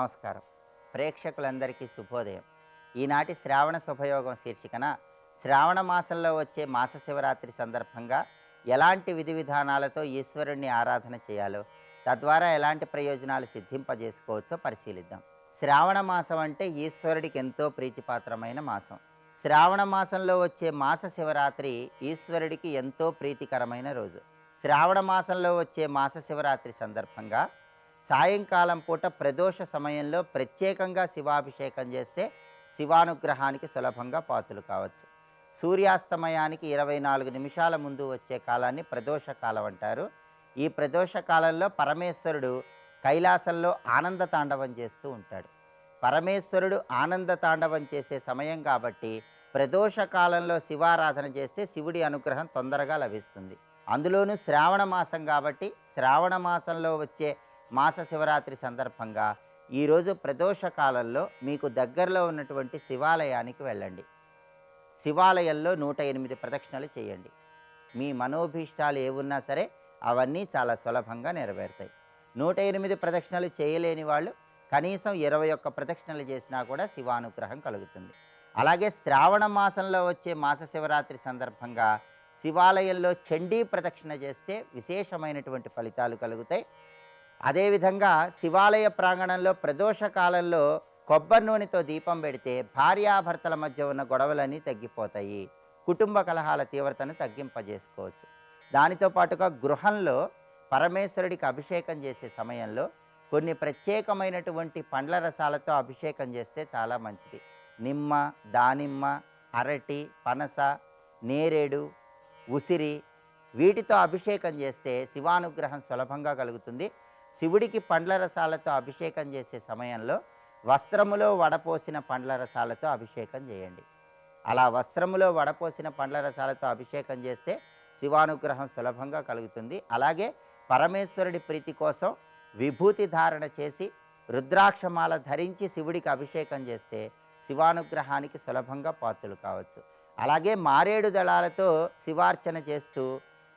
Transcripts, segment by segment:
నమస్కారం. ప్రేక్షకులందరికీ శుభోదయం. ఈనాటి శ్రావణ శుభయోగం శీర్షికన శ్రావణ మాసంలో వచ్చే మాస శివరాత్రి సందర్భంగా ఎలాంటి విధి విధానాలతో ఈశ్వరుణ్ణి ఆరాధన చేయాలో, తద్వారా ఎలాంటి ప్రయోజనాలు సిద్ధింపజేసుకోవచ్చో పరిశీలిద్దాం. శ్రావణ మాసం అంటే ఈశ్వరుడికి ఎంతో ప్రీతిపాత్రమైన మాసం. శ్రావణ మాసంలో వచ్చే మాస శివరాత్రి ఈశ్వరుడికి ఎంతో ప్రీతికరమైన రోజు. శ్రావణ మాసంలో వచ్చే మాస శివరాత్రి సందర్భంగా సాయంకాలం పూట ప్రదోష సమయంలో ప్రత్యేకంగా శివాభిషేకం చేస్తే శివానుగ్రహానికి సులభంగా పాత్రలు కావచ్చు. సూర్యాస్తమయానికి 24 నిమిషాల ముందు వచ్చే కాలాన్ని ప్రదోష కాలం అంటారు. ఈ ప్రదోష కాలంలో పరమేశ్వరుడు కైలాసంలో ఆనంద తాండవం చేస్తూ ఉంటాడు. పరమేశ్వరుడు ఆనంద తాండవం చేసే సమయం కాబట్టి ప్రదోష కాలంలో శివారాధన చేస్తే శివుడి అనుగ్రహం తొందరగా లభిస్తుంది. అందులోనూ శ్రావణ మాసం కాబట్టి శ్రావణ మాసంలో వచ్చే మాస శివరాత్రి సందర్భంగా ఈరోజు ప్రదోష కాలంలో మీకు దగ్గరలో ఉన్నటువంటి శివాలయానికి వెళ్ళండి. శివాలయంలో 108 ప్రదక్షిణలు చేయండి. మీ మనోభీష్టాలు ఏవున్నా సరే అవన్నీ చాలా సులభంగా నెరవేరుతాయి. 108 ప్రదక్షిణలు చేయలేని వాళ్ళు కనీసం 21 ప్రదక్షిణలు చేసినా కూడా శివానుగ్రహం కలుగుతుంది. అలాగే శ్రావణ మాసంలో వచ్చే మాస శివరాత్రి సందర్భంగా శివాలయంలో చండీ ప్రదక్షిణ చేస్తే విశేషమైనటువంటి ఫలితాలు కలుగుతాయి. అదేవిధంగా శివాలయ ప్రాంగణంలో ప్రదోష కాలంలో కొబ్బరి నూనెతో దీపం పెడితే భార్యాభర్తల మధ్య ఉన్న గొడవలన్నీ తగ్గిపోతాయి. కుటుంబ కలహాల తీవ్రతను తగ్గింపజేసుకోవచ్చు. దానితో పాటుగా గృహంలో పరమేశ్వరుడికి అభిషేకం చేసే సమయంలో కొన్ని ప్రత్యేకమైనటువంటి పండ్ల రసాలతో అభిషేకం చేస్తే చాలా మంచిది. నిమ్మ, దానిమ్మ, అరటి, పనస, నేరేడు, ఉసిరి వీటితో అభిషేకం చేస్తే శివానుగ్రహం సులభంగా కలుగుతుంది. శివుడికి పండ్ల రసాలతో అభిషేకం చేసే సమయంలో వస్త్రములో వడపోసిన పండ్ల రసాలతో అభిషేకం చేయండి. అలా వస్త్రములో వడపోసిన పండ్ల రసాలతో అభిషేకం చేస్తే శివానుగ్రహం సులభంగా కలుగుతుంది. అలాగే పరమేశ్వరుడి ప్రీతి కోసం విభూతి ధారణ చేసి రుద్రాక్షమాల ధరించి శివుడికి అభిషేకం చేస్తే శివానుగ్రహానికి సులభంగా పాత్రలు కావచ్చు. అలాగే మారేడు దళాలతో శివార్చన చేస్తూ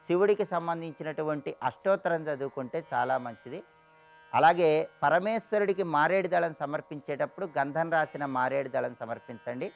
శివుడికి సంబంధించినటువంటి అష్టోత్తరం చదువుకుంటే చాలా మంచిది. అలాగే పరమేశ్వరుడికి మారేడు దళం సమర్పించేటప్పుడు గంధం రాసిన మారేడు దళం సమర్పించండి.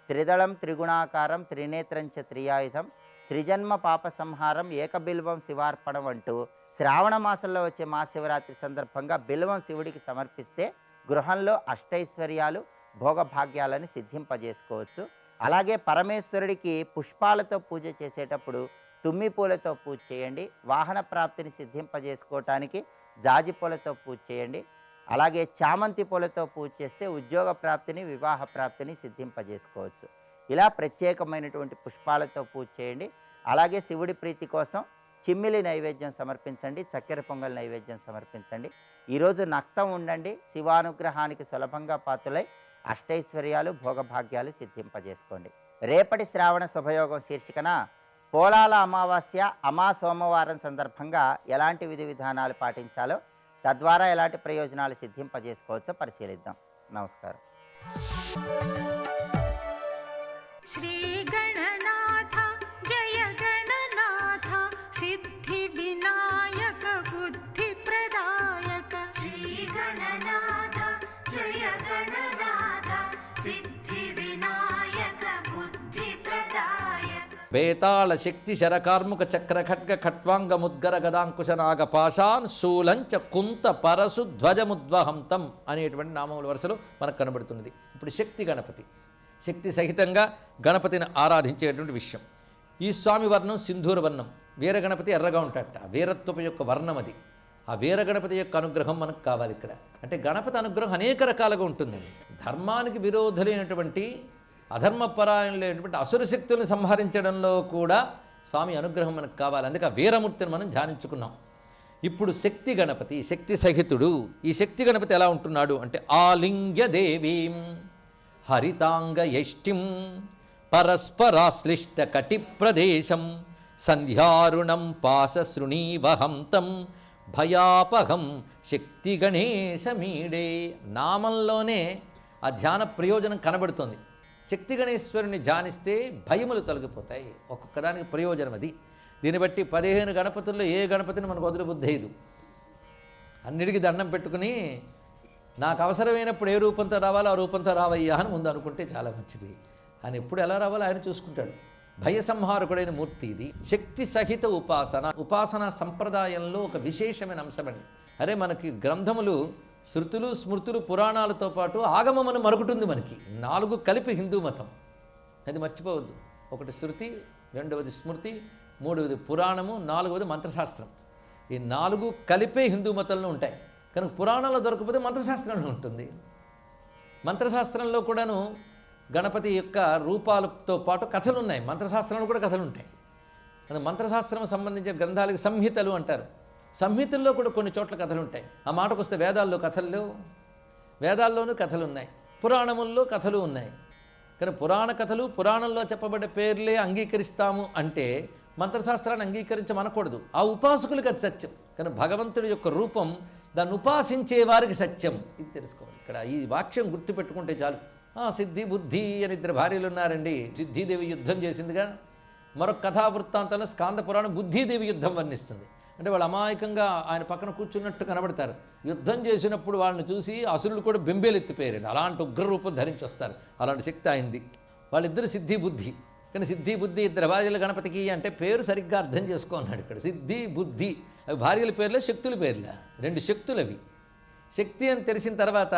త్రిదళం త్రిగుణాకారం త్రినేత్రంచ త్రియాయుధం త్రిజన్మ పాప సంహారం ఏకబిల్వం శివార్పణం అంటూ శ్రావణ మాసంలో వచ్చే మహాశివరాత్రి సందర్భంగా బిల్వం శివుడికి సమర్పిస్తే గృహంలో అష్టైశ్వర్యాలు భోగభాగ్యాలను సిద్ధింపజేసుకోవచ్చు. అలాగే పరమేశ్వరుడికి పుష్పాలతో పూజ చేసేటప్పుడు తుమ్మి పూలతో పూజ చేయండి. వాహన ప్రాప్తిని సిద్ధింపజేసుకోవటానికి జాజి పూలతో పూజ చేయండి. అలాగే చామంతి పూలతో పూజ చేస్తే ఉద్యోగ ప్రాప్తిని వివాహ ప్రాప్తిని సిద్ధింపజేసుకోవచ్చు. ఇలా ప్రత్యేకమైనటువంటి పుష్పాలతో పూజ చేయండి. అలాగే శివుడి ప్రీతి కోసం చిమ్మిలి నైవేద్యం సమర్పించండి. చక్కెర పొంగల్ నైవేద్యం సమర్పించండి. ఈరోజు నక్తం ఉండండి. శివానుగ్రహానికి సులభంగా పాత్రలై అష్టైశ్వర్యాలు భోగభాగ్యాలు సిద్ధింపజేసుకోండి. రేపటి శ్రావణ శుభయోగం శీర్షికన పోలాల అమావాస్య సోమవారం సందర్భంగా ఎలాంటి విధి విధానాలు పాటించాలో, తద్వారా ఎలాంటి ప్రయోజనాలు సిద్ధింపజేసుకోవచ్చో పరిశీలిద్దాం. నమస్కారం. శ్రీ గణనాథ జయ గణనాథ సిద్ధి వినాయక బుద్ధి ప్రదాయక శ్రీ గణనాథ జయ గణనాథ సిద్ధి వినాయక బుద్ధి ప్రదాయక వేతాళ శక్తి శరకార్ముక చక్ర ఖడ్గ ఖట్వాంగ ముద్గర గదాంకుశ నాగ పాశాన్ శూలంచ కుంత పరసు ధ్వజముద్వహంతం అనేటువంటి నామముల వరుసలో మనకు కనబడుతున్నది. ఇప్పుడు శక్తి గణపతి, శక్తి సహితంగా గణపతిని ఆరాధించేటువంటి విషయం. ఈ స్వామి వర్ణం సింధూర వర్ణం, వీరగణపతి ఎర్రగా ఉంటాడట. వీరత్వపు యొక్క వర్ణం అది. ఆ వీరగణపతి యొక్క అనుగ్రహం మనకు కావాలి. ఇక్కడ అంటే గణపతి అనుగ్రహం అనేక రకాలుగా ఉంటుందండి. ధర్మానికి విరోధులైనటువంటి అధర్మపరాయణులైనటువంటి అసుర శక్తులను సంహరించడంలో కూడా స్వామి అనుగ్రహం మనకు కావాలి. అందుకే ఆ వీరమూర్తిని మనం ధ్యానించుకున్నాం. ఇప్పుడు శక్తి గణపతి, శక్తి సహితుడు. ఈ శక్తి గణపతి ఎలా ఉంటున్నాడు అంటే ఆలింగ్య దేవీం హరితాంగ యష్టిం పరస్పరాశ్లిష్ట కటి ప్రదేశం సంధ్యారుణం పాశశృణీవహంతం భయాపహం శక్తి గణేశమీడే. నామంలోనే ఆ ధ్యాన ప్రయోజనం కనబడుతుంది. శక్తి గణేశ్వరుని ధ్యానిస్తే భయములు తొలగిపోతాయి. ఒక్కొక్క దానికి ప్రయోజనం అది. దీన్ని బట్టి 15 గణపతుల్లో ఏ గణపతిని మనకు వదిలిబుద్ధేదు. అన్నిటికీ దండం పెట్టుకుని నాకు అవసరమైనప్పుడు ఏ రూపంతో రావాలో ఆ రూపంతో రావయ్యా అని ముందు అనుకుంటే చాలా మంచిది. ఆయన ఎప్పుడు ఎలా రావాలో ఆయన చూసుకుంటాడు. భయసంహారకుడైన మూర్తి ఇది. శక్తి సహిత ఉపాసన సంప్రదాయంలో ఒక విశేషమైన అంశమండి. అరే మనకి గ్రంథములు శృతులు స్మృతులు పురాణాలతో పాటు ఆగమమని మరొకటి మనకి 4 కలిపి హిందూ మతం. అది మర్చిపోవద్దు. ఒకటి శృతి, రెండవది స్మృతి, మూడవది పురాణము, 4వది మంత్రశాస్త్రం. ఈ 4 కలిపే హిందూ మతంలో ఉంటాయి. కనుక పురాణంలో దొరకకపోతే మంత్రశాస్త్రంలో ఉంటుంది. మంత్రశాస్త్రంలో కూడాను గణపతి యొక్క రూపాలతో పాటు కథలు ఉన్నాయి. మంత్రశాస్త్రంలో కూడా కథలు ఉంటాయి. అది మంత్రశాస్త్రం సంబంధించిన గ్రంథాలకి సంహితలు అంటారు. సంహితల్లో కూడా కొన్ని చోట్ల కథలు ఉంటాయి. ఆ మాటకు వస్తే వేదాల్లోనూ కథలు ఉన్నాయి, పురాణముల్లో కథలు ఉన్నాయి. కానీ పురాణ కథలు పురాణంలో చెప్పబడ్డ పేర్లే అంగీకరిస్తాము అంటే మంత్రశాస్త్రాన్ని అంగీకరించమనకూడదు. ఆ ఉపాసకులకు అది సత్యం. కానీ భగవంతుడి యొక్క రూపం దాన్ని ఉపాసించే వారికి సత్యం. ఇది తెలుసుకోవాలి. ఇక్కడ ఈ వాక్యం గుర్తుపెట్టుకుంటే చాలు. సిద్ధి బుద్ధి అని 2 భార్యలు ఉన్నారండి. సిద్ధిదేవి యుద్ధం చేసిందిగా. మరొక కథావృత్తాంతంలో స్కాంద పురాణం బుద్ధిదేవి యుద్ధం వర్ణిస్తుంది. అంటే వాళ్ళు అమాయకంగా ఆయన పక్కన కూర్చున్నట్టు కనబడతారు. యుద్ధం చేసినప్పుడు వాళ్ళని చూసి అసురులు కూడా బెంబేలెత్తిపోయారండి. అలాంటి ఉగ్రరూపం ధరించి వస్తారు. అలాంటి శక్తి అయింది. వాళ్ళిద్దరు సిద్ధి బుద్ధి. కానీ సిద్ధి బుద్ధి 2 భార్యలు గణపతికి అంటే పేరు సరిగ్గా అర్థం చేసుకోన్నాడు ఇక్కడ. సిద్ధి బుద్ధి అవి భార్యల పేర్లే, శక్తుల పేర్లే. 2 శక్తులు అవి. శక్తి అని తెలిసిన తర్వాత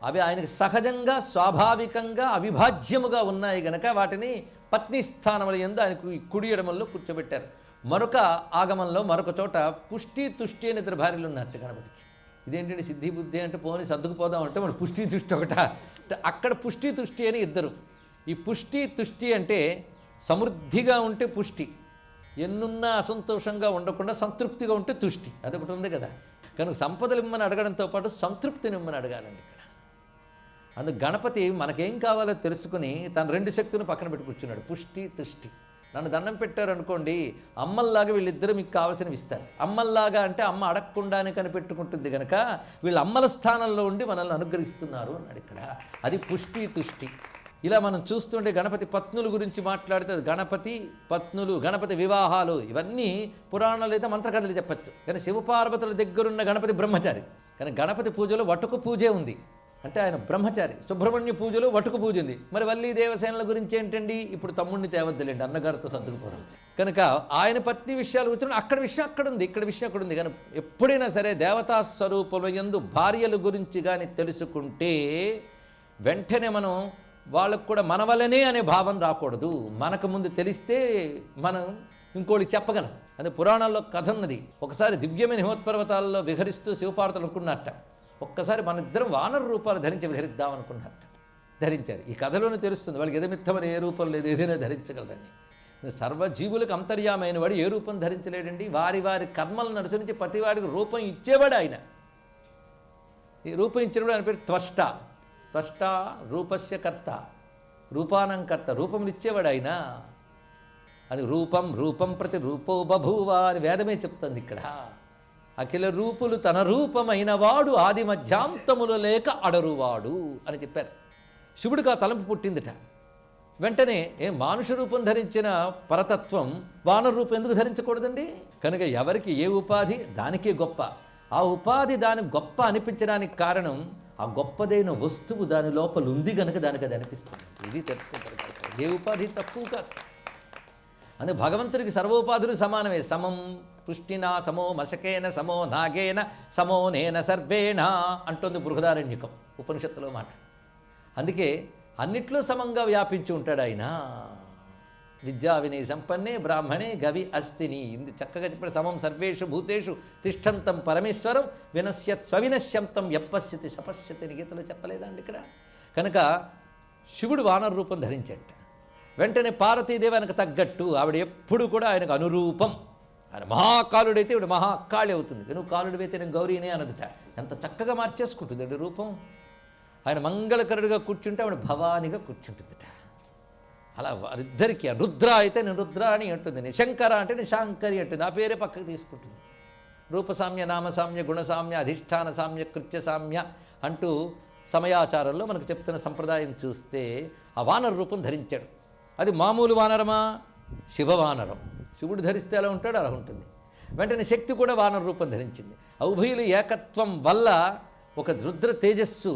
అవి ఆయనకు సహజంగా స్వాభావికంగా అవిభాజ్యముగా ఉన్నాయి గనక వాటిని పత్ని స్థానముల యందు ఆయనకు కుడి ఎడమల్లో కూర్చోబెట్టారు. మరొక ఆగమంలో మరొక చోట పుష్టి తుష్టి అని 2 భార్యలు ఉన్నట్టు గణపతికి. ఇదేంటంటే సిద్ధి బుద్ధి అంటే పోని సర్దుకుపోదాం అంటే మన పుష్టి తుష్టి ఒకట. అక్కడ పుష్టి తుష్టి అని 2. ఈ పుష్టి తుష్టి అంటే సమృద్ధిగా ఉంటే పుష్టి, ఎన్నున్నా అసంతోషంగా ఉండకుండా సంతృప్తిగా ఉంటే తుష్టి. అదొకటి ఉంది కదా. కనుక సంపదలు ఇమ్మని అడగడంతో పాటు సంతృప్తిని ఇమ్మని అడగాలండి ఇక్కడ. అందుకు గణపతి మనకేం కావాలో తెలుసుకుని తన 2 శక్తులను పక్కన పెట్టి కూర్చున్నాడు. పుష్టి తుష్టి. నన్ను దండం పెట్టారు అనుకోండి, అమ్మల్లాగా వీళ్ళిద్దరూ మీకు కావాల్సినవి ఇస్తారు. అమ్మల్లాగా అంటే అమ్మ అడగకుండానే కనిపెట్టుకుంటుంది కనుక వీళ్ళు అమ్మల స్థానంలో ఉండి మనల్ని అనుగ్రహిస్తున్నారు అన్నాడు ఇక్కడ. అది పుష్టి తుష్టి. ఇలా మనం చూస్తుంటే గణపతి పత్నుల గురించి మాట్లాడితే గణపతి పత్నులు, గణపతి వివాహాలు ఇవన్నీ పురాణాలు అయితే మంత్రకథలు చెప్పచ్చు. కానీ శివపార్వతుల దగ్గరున్న గణపతి బ్రహ్మచారి. కానీ గణపతి పూజలో వటుకు పూజే ఉంది. అంటే ఆయన బ్రహ్మచారి. సుబ్రహ్మణ్య పూజలో వటుకు పూజ ఉంది. మరి వల్లి దేవసేనల గురించి ఏంటండి? ఇప్పుడు తమ్ముడిని తేవద్దులేండి, అన్నగారితో సర్దుకుపోవడం. కనుక ఆయన పత్ని విషయాలు కూర్చుని అక్కడ విషయం అక్కడ ఉంది, ఇక్కడ విషయం అక్కడ ఉంది. కానీ ఎప్పుడైనా సరే దేవతా స్వరూపముల యందు భార్యల గురించి కానీ తెలుసుకుంటే వెంటనే మనం వాళ్ళకు కూడా మన వల్లనే అనే భావం రాకూడదు. మనకు ముందు తెలిస్తే మనం ఇంకోటికి చెప్పగలం. అదే పురాణాల్లో కథ ఉన్నది. ఒకసారి దివ్యమైన హిమోత్పర్వతాల్లో విహరిస్తూ శివపార్వతులు అనుకున్నట్ట, ఒక్కసారి మన ఇద్దరం వానర రూపాలు ధరించి విహరిద్దాం అనుకున్నట్ట. ధరించారు. ఈ కథలోనే తెలుస్తుంది వాళ్ళకి ఎదమిత్తమని ఏ రూపం లేదు, ఏదైనా ధరించగలరని. సర్వజీవులకు అంతర్యామైన వాడు ఏ రూపం ధరించలేడండి. వారి వారి కర్మలను అనుసరించి ప్రతివాడికి రూపం ఇచ్చేవాడు ఆయన. ఈ రూపం ఇచ్చినప్పుడు ఆయన పేరు త్వష్ట. త్వష్ట రూపస్య కర్త, రూపానం కర్త. రూపములు ఇచ్చేవాడు ఆయన. అది రూపం ప్రతి రూపో బభూవ అని వేదమే చెప్తుంది ఇక్కడ. అఖిల రూపులు తన రూపమైన వాడు ఆది మధ్యాంతములు లేక అడరువాడు అని చెప్పారు. శివుడికి ఆ తలంపు పుట్టిందిట. వెంటనే మానుష రూపం ధరించిన పరతత్వం వానర రూపం ఎందుకు ధరించకూడదండి? కనుక ఎవరికి ఏ ఉపాధి దానికే గొప్ప. ఆ ఉపాధి దాని గొప్ప అనిపించడానికి కారణం ఆ గొప్పదైన వస్తువు దాని లోపల ఉంది కనుక దానికి అది అనిపిస్తుంది. ఇది తెలుసుకుంటారు. ఏ ఉపాధి తక్కువ కాదు. అందుకే భగవంతుడికి సర్వోపాధులు సమానమే. సమం పుష్టినా సమో మశకేన సమో నాగేన సమో నేన సర్వేణ అంటుంది బృహదారణ్యకం ఉపనిషత్తులో మాట. అందుకే అన్నిట్లో సమంగా వ్యాపించి ఉంటాడు ఆయన. విద్యా వినయ సంపన్నే బ్రాహ్మణే గవి అస్తిని. ఇది చక్కగా చెప్పాడు. సమం సర్వేషు భూతేషు తిష్టంతం పరమేశ్వరం వినశ్యత్ స్వవినశ్యంతం యప్పశ్యతి సపశ్యతి అని గీతలో చెప్పలేదండి ఇక్కడ. కనుక శివుడు వానర రూపం ధరించట. వెంటనే పార్వతీదేవి ఆయనకు తగ్గట్టు ఆవిడ ఎప్పుడు కూడా ఆయనకు అనురూపం. ఆయన మహాకాలుడైతే ఇవిడ మహాకాళి అవుతుంది. నువ్వు కాలుడివైతే నేను గౌరీనే అనదుట. ఎంత చక్కగా మార్చేసుకుంటుంది అండి రూపం. ఆయన మంగళకరుడిగా కూర్చుంటే ఆవిడ భవానిగా కూర్చుంటుందిట. అలా వారిద్దరికి రుద్ర అయితే నేను రుద్రాణి అంటుంది, శంకర అంటే నేను శాంకరి అంటుంది. ఆ పేరే పక్కకు తీసుకుంటుంది. రూపసామ్య నామసామ్య గుణసామ్య అధిష్టాన సామ్య కృత్య సామ్య అంటూ సమయాచారంలో మనకు చెప్తున్న సంప్రదాయం చూస్తే ఆ వానర రూపం ధరించాడు. అది మామూలు వానరమా? శివవానరం. శివుడు ధరిస్తే ఎలా ఉంటాడో అలా ఉంటుంది. వెంటనే శక్తి కూడా వానర రూపం ధరించింది. ఉభయులు ఏకత్వం వల్ల ఒక రుద్ర తేజస్సు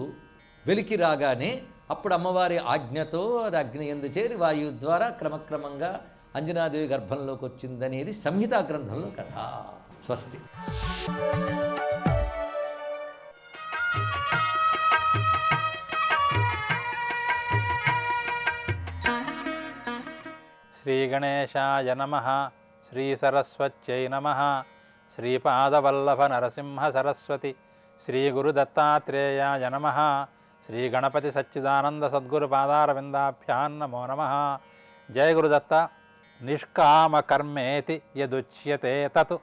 వెలికి రాగానే అప్పుడు అమ్మవారి ఆజ్ఞతో అది అగ్ని యందు చేరి వాయువు ద్వారా క్రమక్రమంగా అంజనాదేవి గర్భంలోకి వచ్చిందనేది సంహితా గ్రంథంలో కథ. స్వస్తి. శ్రీగణేశాయ నమః. శ్రీసరస్వత్యై నమః. శ్రీపాదవల్లభ నరసింహ సరస్వతి శ్రీగురుదత్తాత్రేయాయ నమః. శ్రీగణపతి సచ్చిదానంద సద్గురు పాదారవిందాభ్యాం నమో నమః. జయ గురుదత్త. నిష్కామకర్మేతి యదుచ్యతే తత్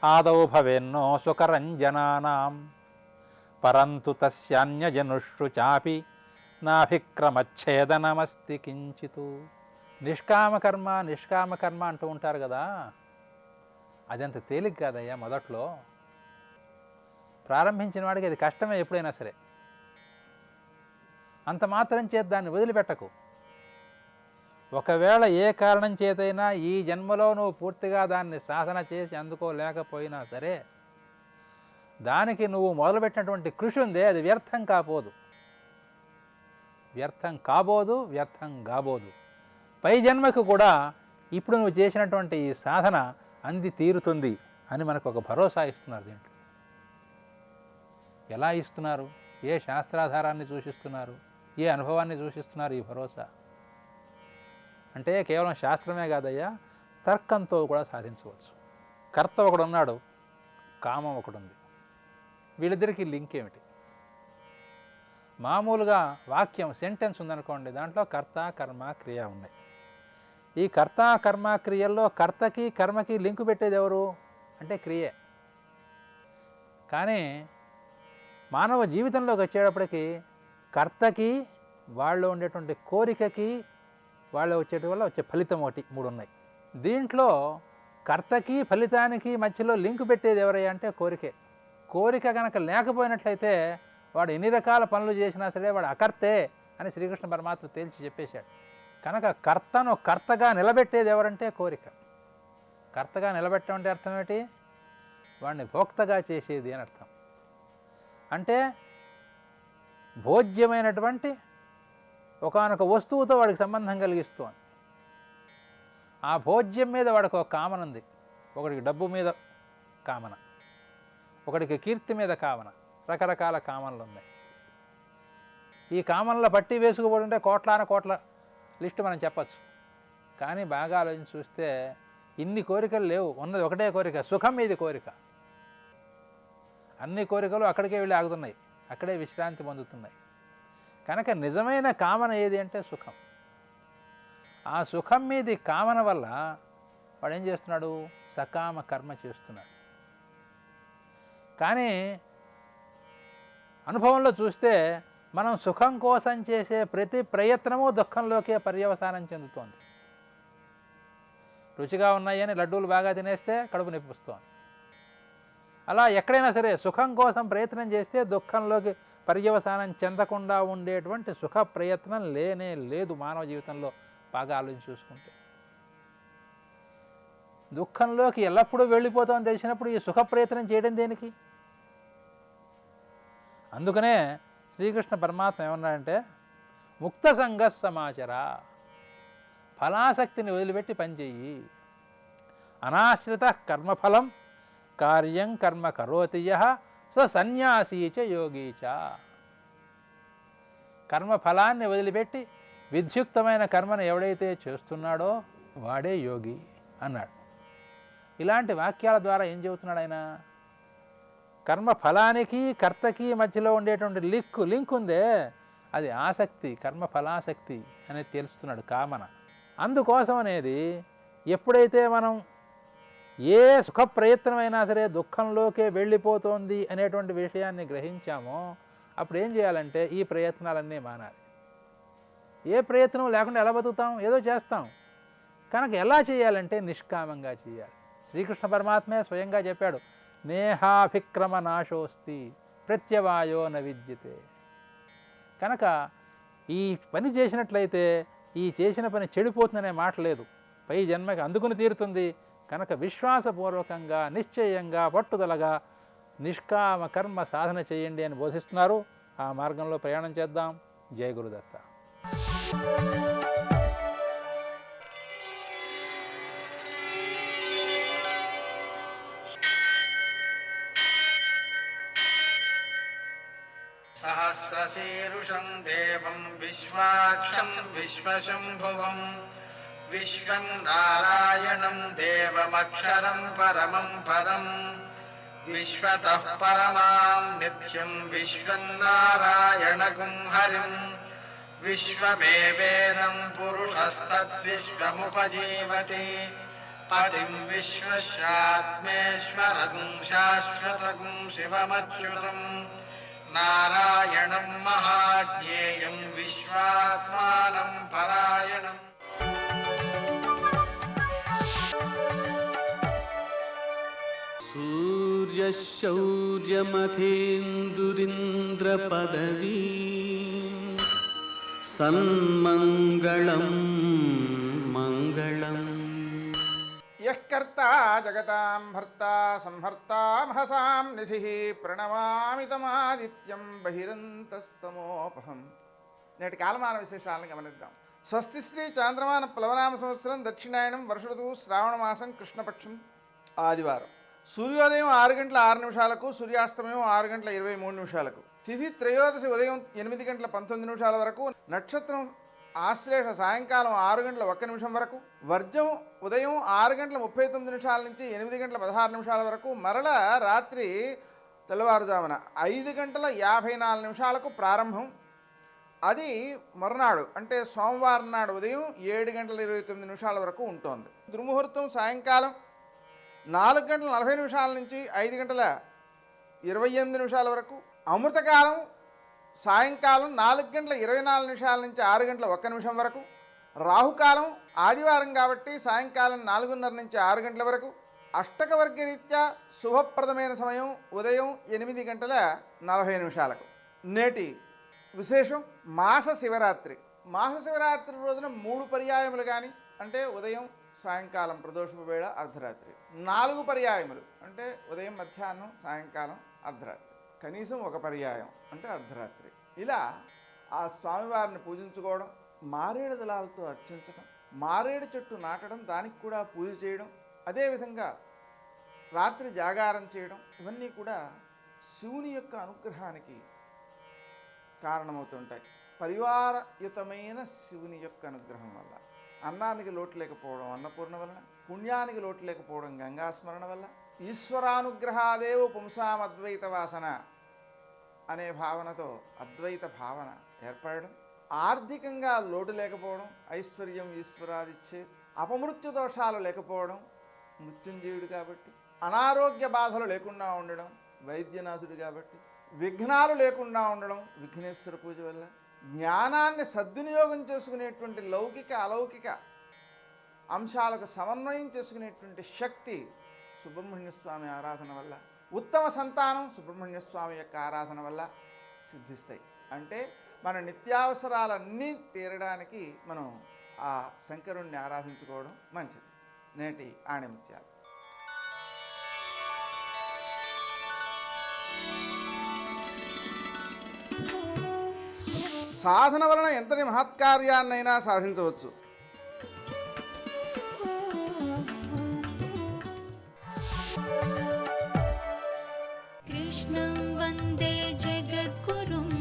ఆదౌ భవేన్నో సుకరంజనానాం పరంతు తస్యాన్యజనుషు చాపి నాభిక్రమచ్ఛేదనమస్తి కించితు. నిష్కామకర్మ నిష్కామకర్మ అంటూ ఉంటారు కదా, అదంత తేలిక కాదయ్యా. మొదట్లో ప్రారంభించిన వాడికి అది కష్టమే ఎప్పుడైనా సరే. అంత మాత్రం చేత దాన్ని వదిలిపెట్టకు. ఒకవేళ ఏ కారణం చేతైనా ఈ జన్మలో నువ్వు పూర్తిగా దాన్ని సాధన చేసి అందుకోలేకపోయినా సరే, దానికి నువ్వు మొదలుపెట్టినటువంటి కృషి ఉందే అది వ్యర్థం కాబోదు, వ్యర్థం కాబోదు, వ్యర్థం కాబోదు. పై జన్మకు కూడా ఇప్పుడు నువ్వు చేసినటువంటి ఈ సాధన అంది తీరుతుంది అని మనకు ఒక భరోసా ఇస్తున్నారు. దీంట్లో ఎలా ఇస్తున్నారు? ఏ శాస్త్రాధారాన్ని సూచిస్తున్నారు? ఏ అనుభవాన్ని సూచిస్తున్నారు ఈ భరోసా? అంటే కేవలం శాస్త్రమే కాదయ్యా, తర్కంతో కూడా సాధించవచ్చు. కర్త ఒకడు ఉన్నాడు, కామం ఒకడు ఉంది. వీళ్ళిద్దరికీ లింక్ ఏమిటి? మామూలుగా వాక్యం సెంటెన్స్ ఉందనుకోండి, దాంట్లో కర్త కర్మ క్రియ ఉన్నాయి. ఈ కర్త కర్మ క్రియల్లో కర్తకి కర్మకి లింకు పెట్టేది ఎవరు అంటే క్రియే. కానీ మానవ జీవితంలోకి వచ్చేటప్పటికి కర్తకి వాళ్ళు ఉండేటువంటి కోరికకి వాళ్ళు వచ్చేటి వల్ల వచ్చే ఫలితం ఒకటి, మూడు ఉన్నాయి. దీంట్లో కర్తకి ఫలితానికి మధ్యలో లింకు పెట్టేది ఎవరయ్యా అంటే కోరికే. కోరిక కనుక లేకపోయినట్లయితే వాడు ఎన్ని రకాల పనులు చేసినా సరే వాడు అకర్తే అని శ్రీకృష్ణ పరమాత్మ తేల్చి చెప్పేశాడు. కనుక కర్తను కర్తగా నిలబెట్టేది ఎవరంటే కోరిక. కర్తగా నిలబెట్టడం అంటే అర్థం ఏంటి? వాడిని భోక్తగా చేసేది అని అర్థం. అంటే భోజ్యమైనటువంటి ఒకానొక వస్తువుతో వాడికి సంబంధం కలిగిస్తోంది. ఆ భోజ్యం మీద వాడికి ఒక కామన ఉంది. ఒకడికి డబ్బు మీద కామన, ఒకడికి కీర్తి మీద కామన, రకరకాల కామనలు ఉన్నాయి. ఈ కామనల పట్టి వేసుకుపోతుంటే కోట్ల లిస్టు మనం చెప్పచ్చు. కానీ బాగా ఆలోచించి చూస్తే ఇన్ని కోరికలు లేవు, ఉన్నది ఒకటే కోరిక, సుఖం మీది కోరిక. అన్ని కోరికలు అక్కడికే వెళ్ళి ఆగుతున్నాయి, అక్కడే విశ్రాంతి పొందుతున్నాయి. కనుక నిజమైన కామన ఏది అంటే సుఖం. ఆ సుఖం మీది కామన వల్ల వాడు ఏం చేస్తున్నాడు? సకామ కర్మ చేస్తున్నాడు. కానీ అనుభవంలో చూస్తే మనం సుఖం కోసం చేసే ప్రతి ప్రయత్నము దుఃఖంలోకే పర్యవసానం చెందుతోంది. రుచిగా ఉన్నాయని లడ్డూలు బాగా తినేస్తే కడుపు నొప్పి వస్తోంది. అలా ఎక్కడైనా సరే సుఖం కోసం ప్రయత్నం చేస్తే దుఃఖంలోకి పర్యవసానం చెందకుండా ఉండేటువంటి సుఖ ప్రయత్నం లేనే లేదు మానవ జీవితంలో. బాగా ఆలోచించి చూసుకుంటే దుఃఖంలోకి ఎల్లప్పుడూ వెళ్ళిపోతామని తెలిసినప్పుడు ఈ సుఖ ప్రయత్నం చేయడం దేనికి? అందుకనే శ్రీకృష్ణ పరమాత్మ ఏమన్నాడంటే, ముక్త సంగ సమాచర, ఫలాసక్తిని వదిలిపెట్టి పనిచేయి. అనాశ్రిత కర్మఫలం కార్యం కర్మ కరోతి యః స సన్యాసీ చ యోగీ చ. కర్మఫలాన్ని వదిలిపెట్టి విధ్యుక్తమైన కర్మను ఎవడైతే చేస్తున్నాడో వాడే యోగి అన్నాడు. ఇలాంటి వాక్యాల ద్వారా ఏం చెబుతున్నాడు ఆయన? కర్మఫలానికి కర్తకి మధ్యలో ఉండేటువంటి లింక్ ఉందే, అది ఆసక్తి, కర్మఫలాసక్తి అనేది తెలుస్తున్నాడు, కామన. అందుకోసం అనేది ఎప్పుడైతే మనం ఏ సుఖ ప్రయత్నమైనా సరే దుఃఖంలోకే వెళ్ళిపోతోంది అనేటువంటి విషయాన్ని గ్రహించామో అప్పుడు ఏం చేయాలంటే ఈ ప్రయత్నాలన్నీ మానాలి. ఏ ప్రయత్నం లేకుండా ఎలా బతుకుతాం? ఏదో చేస్తాం. కనుక ఎలా చేయాలంటే నిష్కామంగా చేయాలి. శ్రీకృష్ణ పరమాత్మే స్వయంగా చెప్పాడు, నేహాభిక్రమ నాశోస్తి ప్రత్యవాయో న విద్యతే. కనుక ఈ పని చేసినట్లయితే ఈ చేసిన పని చెడిపోతుందనే మాట లేదు, పై జన్మకి అందుకుని తీరుతుంది. కనుక విశ్వాసపూర్వకంగా నిశ్చయంగా పట్టుదలగా నిష్కామ కర్మ సాధన చేయండి అని బోధిస్తున్నారు. ఆ మార్గంలో ప్రయాణం చేద్దాం. జై గురుదత్త. सहस्रशीर्षं देवं विश्वाक्षं विश्वशम्भुवं विश्वं नारायणं देवमक्षरं परमं पदं विश्वतः परमां नित्यं विश्वं नारायणगुं हरिं विश्वमेवेदं पुरुषस्तद्विश्वमुपजीवति पतिं विश्वस्यात्मेश्वरगुं शाश्वतगुं शिवमच्युतम् नारायणं महाज्ञेयं विश्वात्मानं परायणम्. सूर्यशौर्यमथेन्दुरिन्द्रपदवी सन्मङ्गलं मङ्गलम्. यः कर्ता जगतां भर्ता संहर्ता महसां निधिः प्रणमामि तमादित्यं बहिरन्तस्तमोपहं. నేటి కాలమాన విశేషాలను గమనిద్దాం. స్వస్తి శ్రీ చాంద్రమాన ప్లవనామ సంవత్సరం దక్షిణాయనం వర్ష ఋతువు శ్రావణ మాసం కృష్ణపక్షం ఆదివారం. సూర్యోదయం 6 గంటల 6 నిమిషాలకు, సూర్యాస్తమయం 6 గంటల 23 నిమిషాలకు. తిథి త్రయోదశి ఉదయం 8 గంటల 19 నిమిషాల వరకు. నక్షత్రం ఆశ్లేష సాయంకాలం 6 గంటల 1 నిమిషం వరకు. వర్జం ఉదయం 6 గంటల 39 నిమిషాల నుంచి 8 గంటల 16 నిమిషాల వరకు. మరల రాత్రి తెల్లవారుజామున 5 గంటల 54 నిమిషాలకు ప్రారంభం. అది మరునాడు అంటే సోమవారం నాడు ఉదయం 7 గంటల 29 నిమిషాల వరకు ఉంటుంది. దుర్ముహూర్తం సాయంకాలం 4 గంటల 40 నిమిషాల నుంచి 5 గంటల 28 నిమిషాల వరకు. అమృతకాలం సాయంకాలం 4 గంటల 24 నిమిషాల నుంచి 6 గంటల 1 నిమిషం వరకు. రాహుకాలం ఆదివారం కాబట్టి సాయంకాలం 4:30 నుంచి 6 గంటల వరకు. అష్టకవర్గరీత్యా శుభప్రదమైన సమయం ఉదయం 8 గంటల 40 నిమిషాలకు. నేటి విశేషం మాస శివరాత్రి. మాస శివరాత్రి రోజున 3 పర్యాయములు కానీ అంటే ఉదయం సాయంకాలం ప్రదోషపు వేళ అర్ధరాత్రి, 4 పర్యాయములు అంటే ఉదయం మధ్యాహ్నం సాయంకాలం అర్ధరాత్రి, కనీసం 1 పర్యాయం అంటే అర్ధరాత్రి. ఇలా ఆ స్వామివారిని పూజించుకోవడం, మారేడు దళాలతో అర్చించడం, మారేడు చెట్టు నాటడం, దానికి కూడా పూజ చేయడం, అదేవిధంగా రాత్రి జాగారం చేయడం, ఇవన్నీ కూడా శివుని యొక్క అనుగ్రహానికి కారణమవుతుంటాయి. పరివారయుతమైన శివుని యొక్క అనుగ్రహం వల్ల అన్నానికి లోటు లేకపోవడం అన్నపూర్ణ వలన, పుణ్యానికి లోటు లేకపోవడం గంగాస్మరణ వల్ల, ఈశ్వరానుగ్రహాదేవు పుంసామద్వైత వాసన అనే భావనతో అద్వైత భావన ఏర్పడడం, ఆర్థికంగా లోటు లేకపోవడం, ఐశ్వర్యం ఈశ్వరాదిచ్చే, అపమృత్యు దోషాలు లేకపోవడం మృత్యుంజయుడు కాబట్టి, అనారోగ్య బాధలు లేకుండా ఉండడం వైద్యనాథుడు కాబట్టి, విఘ్నాలు లేకుండా ఉండడం విఘ్నేశ్వర పూజ వల్ల, జ్ఞానాన్ని సద్వినియోగం చేసుకునేటువంటి లౌకిక అలౌకిక అంశాలకు సమన్వయం చేసుకునేటువంటి శక్తి సుబ్రహ్మణ్య స్వామి ఆరాధన వల్ల, ఉత్తమ సంతానం సుబ్రహ్మణ్య స్వామి యొక్క ఆరాధన వల్ల సిద్ధిస్తాయి. అంటే మన నిత్యావసరాలన్నీ తీరడానికి మనం ఆ శంకరుణ్ణి ఆరాధించుకోవడం మంచిది. నేటి ఆణిముత్యాలు. సాధన వలన ఎంతటి మహత్కార్యాన్నైనా సాధించవచ్చు. कृष्णं वन्दे जगद्गुरुं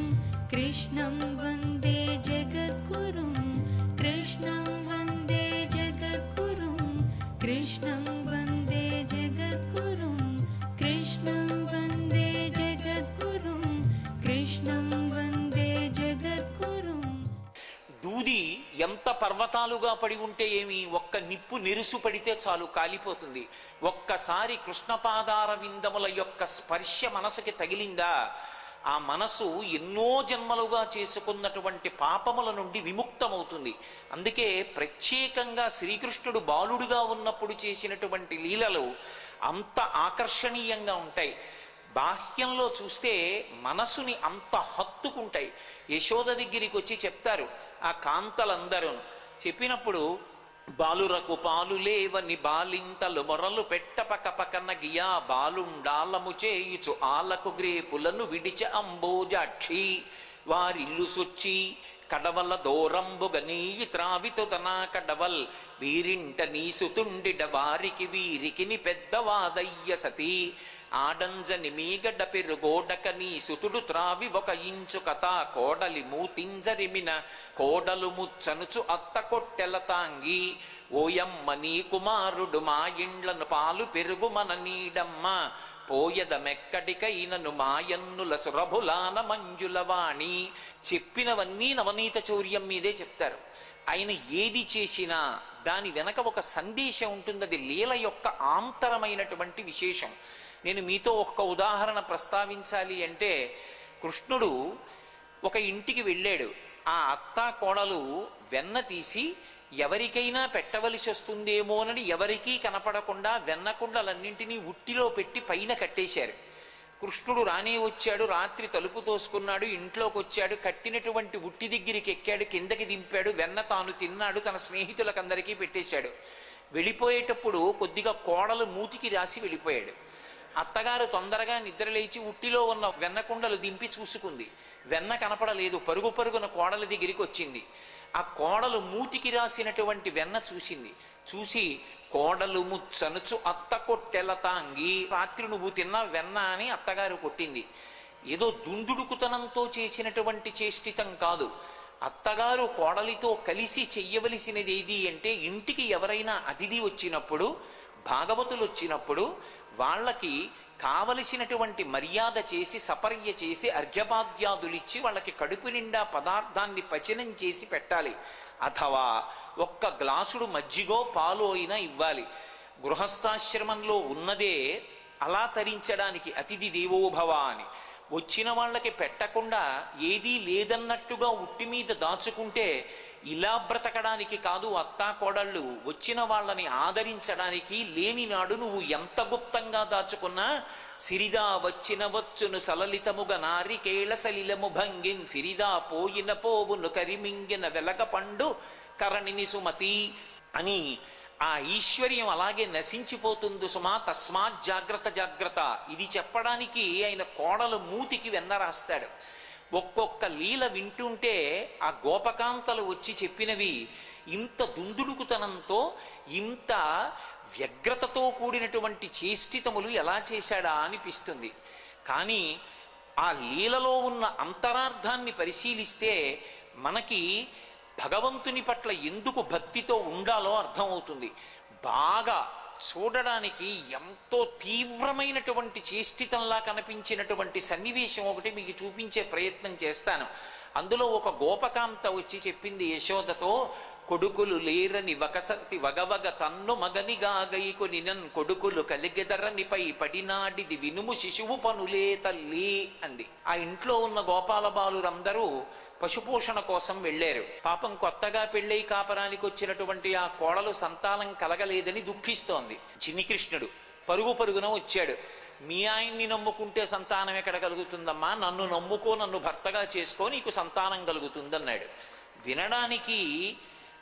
कृष्णं वन्दे जगद्गुरुं कृष्णं वन्दे जगद्गुरुं कृष्णं वन्दे जगद्गुरुं कृष्णं वन्दे जगद्गुरुं कृष्णं वन्दे जगद्गुरुं. దూది ఎంత పర్వతాలుగా పడి ఉంటే ఏమి, ఒక్క నిప్పు నిరుసు పడితే చాలు కాలిపోతుంది. ఒక్కసారి కృష్ణపాదార విందముల యొక్క స్పర్శ మనసుకి తగిలిందా, ఆ మనసు ఎన్నో జన్మలుగా చేసుకున్నటువంటి పాపముల నుండి విముక్తమవుతుంది. అందుకే ప్రత్యేకంగా శ్రీకృష్ణుడు బాలుడుగా ఉన్నప్పుడు చేసినటువంటి లీలలు అంత ఆకర్షణీయంగా ఉంటాయి. బాహ్యంలో చూస్తే మనసుని అంత హత్తుకుంటాయి. యశోద దగ్గరికి వచ్చి చెప్తారు ఆ కాంతలందరూ. చెప్పినప్పుడు బాలురకు పాలు లేవని బాలింతలు మొరలు పెట్ట పక పకన గియా బాలుండాలము చేయుచు ఆలకు గ్రేపులను విడిచ అంబోజాక్షి వారిల్లు సొచ్చి కడవల దూరంబుగ నీయి త్రావితు తనా కడవల్ వీరింట నీసుతుండిడ వారికి వీరికిని పెద్దవాదయ్య సతీ ఆడంజని మీగడ్డ పెరుగోడక నీ సుతుడు త్రావి ఒక ఇంచు కథ కోడలి మూతింజరిమిన కోడలు ముచ్చనుచు అత్త కొట్టెల తాంగి ఓయమ్మ నీ కుమారుడు మా ఇండ్లను పాలు పెరుగు మన నీడమ్మ పోయద మెక్కడికైనను మాయన్నుల సురభులాన మంజులవాణి. చెప్పినవన్నీ నవనీత చౌర్యం మీదే చెప్తారు. ఆయన ఏది చేసినా దాని వెనక ఒక సందేశం ఉంటుంది. అది లీల యొక్క ఆంతరమైనటువంటి విశేషం. నేను మీతో ఒక్క ఉదాహరణ ప్రస్తావించాలి అంటే, కృష్ణుడు ఒక ఇంటికి వెళ్ళాడు. ఆ అత్తా కోడలు వెన్న తీసి ఎవరికైనా పెట్టవలసి వస్తుందేమోనని ఎవరికీ కనపడకుండా వెన్నకుండలన్నింటినీ ఉట్టిలో పెట్టి పైన కట్టేశారు. కృష్ణుడు రానే వచ్చాడు, రాత్రి తలుపు తోసుకున్నాడు, ఇంట్లోకి వచ్చాడు, కట్టినటువంటి ఉట్టి దగ్గరికి ఎక్కాడు, కిందకి దింపాడు, వెన్న తాను తిన్నాడు, తన స్నేహితులకందరికీ పెట్టేశాడు. వెళ్ళిపోయేటప్పుడు కొద్దిగా కోడలు మూతికి రాసి వెళ్ళిపోయాడు. అత్తగారు తొందరగా నిద్రలేచి ఉట్టిలో ఉన్న వెన్నకుండలు దింపి చూసుకుంది. వెన్న కనపడలేదు. పరుగు పరుగున కోడల దగ్గరికి వచ్చింది. ఆ కోడలు మూతికి రాసినటువంటి వెన్న చూసింది. చూసి కోడలు ముచ్చనుచు అత్త కొట్టెల తాంగి, రాత్రి నువ్వు తిన్న వెన్న అని అత్తగారు కొట్టింది. ఏదో దుందుడుకుతనంతో చేసినటువంటి చేష్టితం కాదు. అత్తగారు కోడలితో కలిసి చెయ్యవలసినది ఏది అంటే, ఇంటికి ఎవరైనా అతిథి వచ్చినప్పుడు, భాగవతులు వచ్చినప్పుడు వాళ్ళకి కావలసినటువంటి మర్యాద చేసి సపర్య చేసి అర్ఘ్యపాద్యాదులిచ్చి వాళ్ళకి కడుపు నిండా పదార్థాన్ని పచనం చేసి పెట్టాలి. అథవా ఒక్క గ్లాసుడు మజ్జిగో పాలు అయినా ఇవ్వాలి. గృహస్థాశ్రమంలో ఉన్నదే అలా తరించడానికి అతిథి దేవోభవ అని. వచ్చిన వాళ్ళకి పెట్టకుండా ఏదీ లేదన్నట్టుగా ఉట్టి మీద దాచుకుంటే ఇలా బ్రతకడానికి కాదు. అత్తా కోడళ్ళు వచ్చిన వాళ్ళని ఆదరించడానికి. లేనినాడు నువ్వు ఎంత గుప్తంగా దాచుకున్నా సిరిదా వచ్చిన వచ్చును సలలితముగ నారికేళ సలిలము భంగిన్ సిరిదా పోయిన పోవును కరిమింగిన వెలగ పండు కరణిని సుమతి అని ఆ ఈశ్వర్యం అలాగే నశించిపోతుంది సుమా. తస్మాత్ జాగ్రత్త జాగ్రత్త. ఇది చెప్పడానికి ఆయన కోడలు మూతికి వెన్న రాస్తాడు. ఒక్కొక్క లీల వింటుంటే ఆ గోపకాంతలు వచ్చి చెప్పినవి ఇంత దుందుడుకుతనంతో, ఇంత వ్యగ్రతతో కూడినటువంటి చేష్టితములు ఎలా చేశాడా అనిపిస్తుంది. కానీ ఆ లీలలో ఉన్న అంతరార్థాన్ని పరిశీలిస్తే మనకి భగవంతుని పట్ల ఎందుకు భక్తితో ఉండాలో అర్థమవుతుంది. బాగా చూడడానికి ఎంతో తీవ్రమైనటువంటి చేష్టితంలా కనిపించినటువంటి సన్నివేశం ఒకటి మీకు చూపించే ప్రయత్నం చేస్తాను. అందులో ఒక గోపకాంత వచ్చి చెప్పింది యశోదతో, కొడుకులు లేరని వకసతి వగవగ తన్ను మగనిగాగైకొని నన్ కొడుకులు కలిగెదరనిపై పడినాడిది వినుము శిశువు పనులే తల్లి అంది. ఆ ఇంట్లో ఉన్న గోపాల బాలురందరూ పశుపోషణ కోసం వెళ్ళారు. పాపం కొత్తగా పెళ్ళై కాపరానికి వచ్చినటువంటి ఆ కోడలు సంతానం కలగలేదని దుఃఖిస్తోంది. చిన్ని కృష్ణుడు పరుగు పరుగున వచ్చాడు. మీ ఆయన్ని నమ్ముకుంటే సంతానం ఎక్కడ కలుగుతుందమ్మా, నన్ను నమ్ముకో, నన్ను భర్తగా చేసుకో, నీకు సంతానం కలుగుతుందన్నాడు. వినడానికి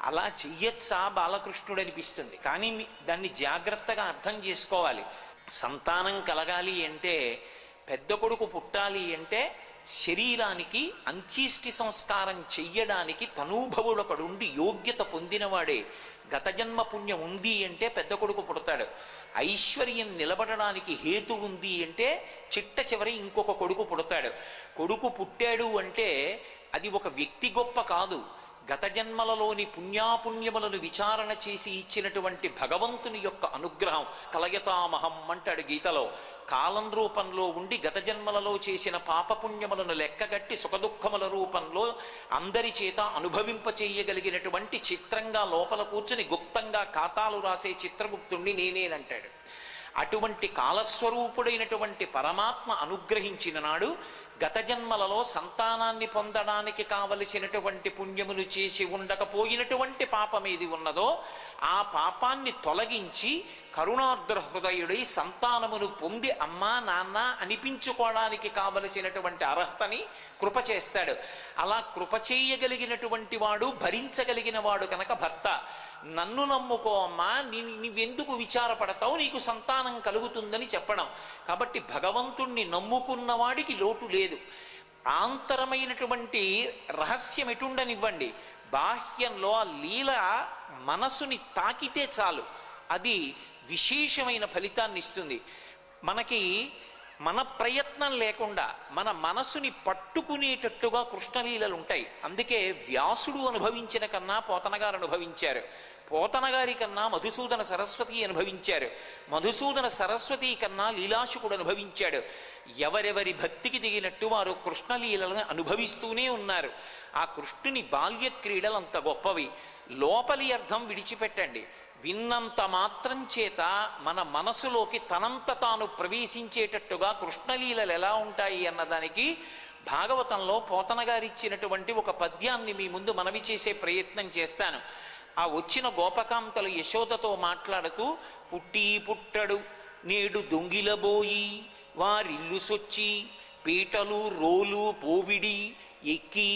అలా చెయ్యొచ్చా బాలకృష్ణుడు అనిపిస్తుంది. కానీ దాన్ని జాగ్రత్తగా అర్థం చేసుకోవాలి. సంతానం కలగాలి అంటే, పెద్ద కొడుకు పుట్టాలి అంటే శరీరానికి అంత్యేష్టి సంస్కారం చెయ్యడానికి తనూభవుడొకడుండి యోగ్యత పొందినవాడే. గత జన్మ పుణ్యం ఉంది అంటే పెద్ద కొడుకు పుడతాడు. ఐశ్వర్యం నిలబడడానికి హేతు ఉంది అంటే చిట్ట చివరి ఇంకొక కొడుకు పుడతాడు. కొడుకు పుట్టాడు అంటే అది ఒక వ్యక్తి గొప్ప కాదు, గత జన్మలలోని పుణ్యాపుణ్యములను విచారణ చేసి ఇచ్చినటువంటి భగవంతుని యొక్క అనుగ్రహం. కలయతామహం అంటాడు గీతలో. కాలం రూపంలో ఉండి గత జన్మలలో చేసిన పాపపుణ్యములను లెక్కగట్టి సుఖదుఖముల రూపంలో అందరి చేత అనుభవింపచేయగలిగినటువంటి చిత్రంగా లోపల కూర్చుని గుప్తంగా ఖాతాలు రాసే చిత్రగుప్తుణ్ణి నేనేనంటాడు. అటువంటి కాలస్వరూపుడైనటువంటి పరమాత్మ అనుగ్రహించిన నాడు గత జన్మలలో సంతానాన్ని పొందడానికి కావలసినటువంటి పుణ్యమును చేసి ఉండకపోయినటువంటి పాపం ఏది ఉన్నదో ఆ పాపాన్ని తొలగించి కరుణార్ద్ర హృదయుడై సంతానమును పొంది అమ్మా నాన్న అనిపించుకోవడానికి కావలసినటువంటి అర్హతని కృప చేస్తాడు. అలా కృప చేయగలిగినటువంటి వాడు, భరించగలిగిన వాడు కనుక భర్త. నన్ను నమ్ముకో అమ్మా, నువ్వెందుకు విచారపడతావు, నీకు సంతానం కలుగుతుందని చెప్పడం. కాబట్టి భగవంతుణ్ణి నమ్ముకున్న వాడికి లోటు లేదు. ఆంతరమైనటువంటి రహస్యం ఎటుండనివ్వండి, బాహ్యంలో ఆ లీల మనసుని తాకితే చాలు, అది విశేషమైన ఫలితాన్ని ఇస్తుంది. మనకి మన ప్రయత్నం లేకుండా మన మనసుని పట్టుకునేటట్టుగా కృష్ణలీలలు ఉంటాయి. అందుకే వ్యాసుడు అనుభవించిన కన్నా పోతనగారు అనుభవించారు, పోతనగారి కన్నా మధుసూదన సరస్వతి అనుభవించారు, మధుసూదన సరస్వతి కన్నా లీలాశుకుడు అనుభవించాడు. ఎవరెవరి భక్తికి దిగినట్టు వారు కృష్ణలీలను అనుభవిస్తూనే ఉన్నారు. ఆ కృష్ణుని బాల్య క్రీడలు అంత గొప్పవి. లోపలి అర్థం విడిచిపెట్టండి, విన్నంత మాత్రం చేత మన మనసులోకి తనంత తాను ప్రవేశించేటట్టుగా కృష్ణలీలలు ఎలా ఉంటాయి అన్నదానికి భాగవతంలో పోతన గారిచ్చినటువంటి ఒక పద్యాన్ని మీ ముందు మనవి చేసే ప్రయత్నం చేస్తాను. ఆ వచ్చిన గోపకాంతలు యశోదతో మాట్లాడుతూ, పుట్టి పుట్టడు నేడు దొంగిలబోయి వారిల్లు సొచ్చి పీటలు రోలు పోవిడి ఎక్కి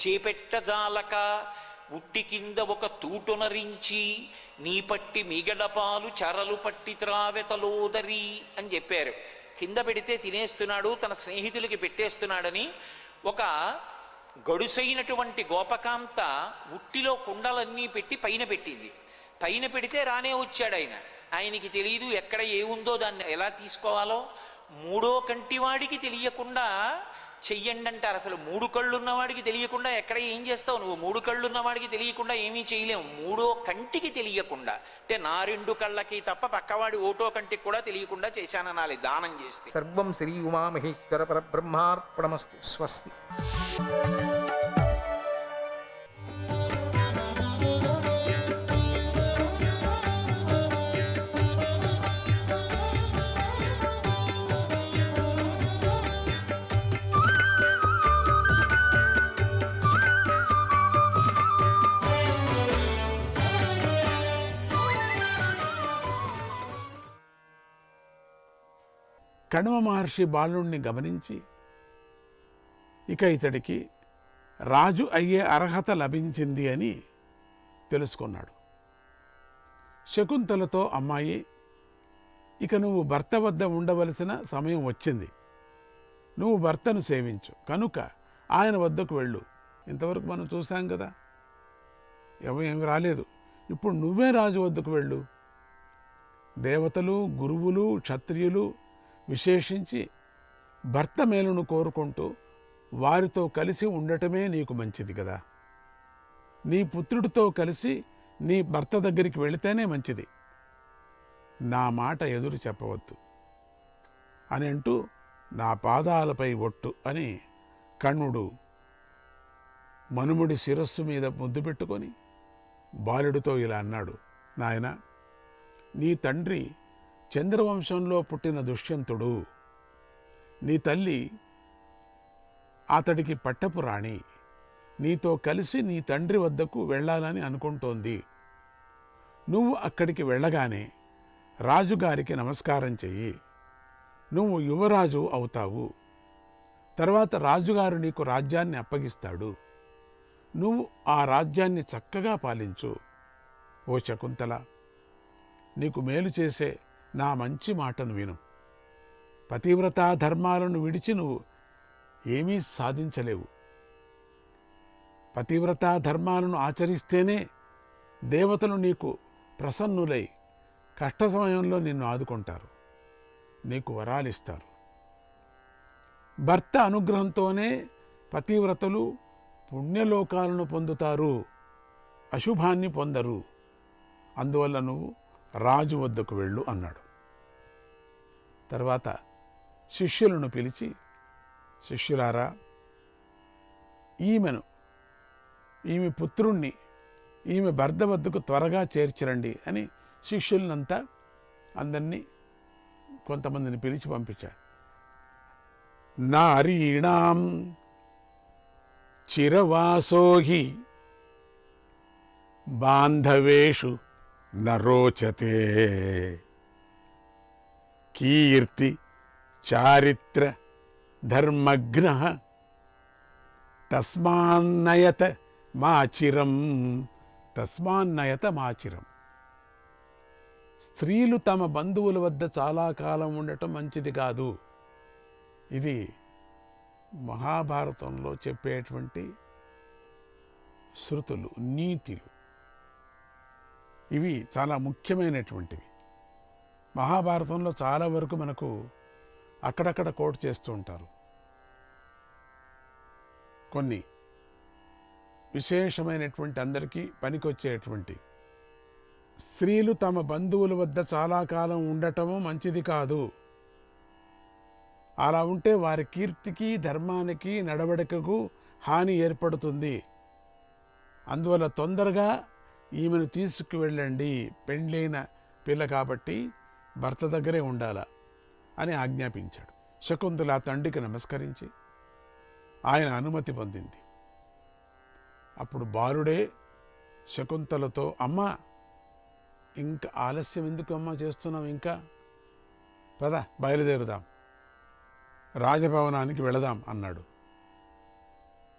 చేపెట్టజాలక ఉట్టి కింద ఒక తూటునరించి నీ పట్టి మిగడపాలు చరలు పట్టి త్రావెతలోదరి అని చెప్పారు. కింద పెడితే తినేస్తున్నాడు, తన స్నేహితులకి పెట్టేస్తున్నాడని ఒక గడుసైనటువంటి గోపకాంత ఉట్టిలో కుండలన్నీ పెట్టి పైన పెట్టింది. పైన పెడితే రానే వచ్చాడు ఆయన. ఆయనకి తెలియదు ఎక్కడ ఏముందో దాన్ని ఎలా తీసుకోవాలో. మూడో కంటివాడికి తెలియకుండా చెయ్యండి అంటారు. అసలు మూడు కళ్ళు ఉన్నవాడికి తెలియకుండా ఎక్కడ ఏం చేస్తావు నువ్వు? మూడు కళ్ళు ఉన్నవాడికి తెలియకుండా ఏమీ చేయలేము. మూడో కంటికి తెలియకుండా, అంటే నా రెండు కళ్ళకి తప్ప పక్కవాడి ఓటో కంటికి కూడా తెలియకుండా చేశాననాలి దానం చేస్తే. సర్వం శ్రీ ఉమామహేశ్వర పరబ్రహ్మార్పణమస్తు. స్వస్తి. కణవ మహర్షి బాలుణ్ణి గమనించి ఇక ఇతడికి రాజు అయ్యే అర్హత లభించింది అని తెలుసుకున్నాడు. శకుంతలతో, అమ్మాయి, ఇక నువ్వు భర్త వద్ద ఉండవలసిన సమయం వచ్చింది. నువ్వు భర్తను సేవించు కనుక ఆయన వద్దకు వెళ్ళు. ఇంతవరకు మనం చూసాం కదా, ఏమి రాలేదు. ఇప్పుడు నువ్వే రాజు వద్దకు వెళ్ళు. దేవతలు, గురువులు, క్షత్రియులు విశేషించి భర్త మేలును కోరుకుంటూ వారితో కలిసి ఉండటమే నీకు మంచిది కదా. నీ పుత్రుడితో కలిసి నీ భర్త దగ్గరికి వెళితేనే మంచిది. నా మాట ఎదురు చెప్పవద్దు అని అంటూ, నా పాదాలపై ఒట్టు అని కణ్వుడు మనుముడి శిరస్సు మీద ముద్దు పెట్టుకొని బాలుడితో ఇలా అన్నాడు, నాయనా, నీ తండ్రి చంద్రవంశంలో పుట్టిన దుష్యంతుడు. నీ తల్లి అతడికి పట్టపు రాణి. నీతో కలిసి నీ తండ్రి వద్దకు వెళ్ళాలని అనుకుంటోంది. నువ్వు అక్కడికి వెళ్ళగానే రాజుగారికి నమస్కారం చెయ్యి. నువ్వు యువరాజు అవుతావు. తర్వాత రాజుగారు నీకు రాజ్యాన్ని అప్పగిస్తాడు. నువ్వు ఆ రాజ్యాన్ని చక్కగా పాలించు. ఓ శకుంతల, నీకు మేలు చేసే నా మంచి మాటను విను. పతివ్రతా ధర్మాలను విడిచి నువ్వు ఏమీ సాధించలేవు. పతివ్రతా ధర్మాలను ఆచరిస్తేనే దేవతలు నీకు ప్రసన్నులై కష్ట సమయంలో నిన్ను ఆదుకుంటారు, నీకు వరాలిస్తారు. భర్త అనుగ్రహంతోనే పతివ్రతలు పుణ్యలోకాలను పొందుతారు, అశుభాన్ని పొందరు. అందువల్ల నువ్వు రాజు వద్దకు వెళ్ళు అన్నాడు. తర్వాత శిష్యులను పిలిచి, శిష్యులారా, ఈమె పుత్రుణ్ణి ఈమె భర్త వద్దకు త్వరగా చేర్చిరండి అని శిష్యులనంతా అందరినీ కొంతమందిని పిలిచి పంపించాడు. నారీణాం చిరవాసోహి బాంధవేషు నరోచతే కీర్తి చారిత్ర ధర్మగ్న తస్మాన్నయత మాచిరం తస్మాన్నయత మాచిరం. స్త్రీలు తమ బంధువుల వద్ద చాలా కాలం ఉండటం మంచిది కాదు. ఇది మహాభారతంలో చెప్పేటువంటి శృతులు, నీతులు. ఇవి చాలా ముఖ్యమైనటువంటివి. మహాభారతంలో చాలా వరకు మనకు అక్కడక్కడ కోట్ చేస్తూ ఉంటారు. కొన్ని విశేషమైనటువంటి అందరికీ పనికొచ్చేటువంటి, స్త్రీలు తమ బంధువుల వద్ద చాలా కాలం ఉండటము మంచిది కాదు. అలా ఉంటే వారి కీర్తికి, ధర్మానికి, నడవడికకు హాని ఏర్పడుతుంది. అందువల్ల తొందరగా ఈమెను తీసుకువెళ్ళండి, పెండ్లైన పిల్ల కాబట్టి భర్త దగ్గరే ఉండాలా అని ఆజ్ఞాపించాడు. శకుంతల తండ్రికి నమస్కరించి ఆయన అనుమతి పొందింది. అప్పుడు బాలుడే శకుంతలతో, అమ్మా ఇంకా ఆలస్యం ఎందుకు అమ్మా చేస్తున్నాం, ఇంకా పద బయలుదేరుదాం, రాజభవనానికి వెళదాం అన్నాడు.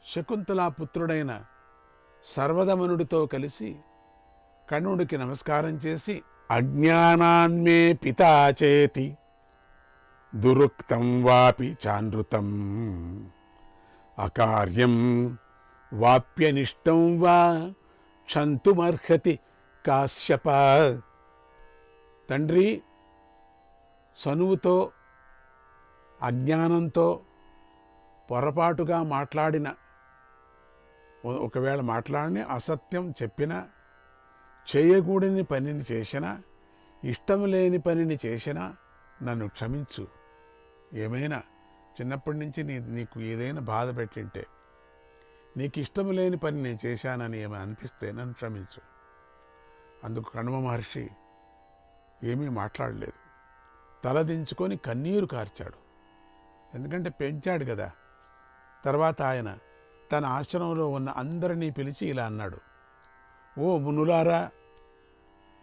శకుంతల పుత్రుడైన సర్వదమనుడితో కలిసి కర్ణుడికి నమస్కారం చేసి, అజ్ఞానాన్మే పితా చేతి దురుక్తం వాపి చానృతం అకార్యం వాప్యనిష్టం వా క్షంతుమర్హతి కాశ్యప. తండ్రి, సనువుతో అజ్ఞానంతో పొరపాటుగా మాట్లాడిన, ఒకవేళ మాట్లాడిన అసత్యం చెప్పిన, చేయకూడని పనిని చేసినా, ఇష్టం లేని పనిని చేసినా నన్ను క్షమించు. ఏమైనా చిన్నప్పటి నుంచి నీకు ఏదైనా బాధ పెట్టింటే, నీకు ఇష్టం లేని పని నేను చేశానని ఏమైనా అనిపిస్తే నన్ను క్షమించు. అందుకు కణ్వ మహర్షి ఏమీ మాట్లాడలేదు, తలదించుకొని కన్నీరు కార్చాడు. ఎందుకంటే పెంచాడు కదా. తర్వాత ఆయన తన ఆశ్రమంలో ఉన్న అందరినీ పిలిచి ఇలా అన్నాడు, ఓ మునులారా,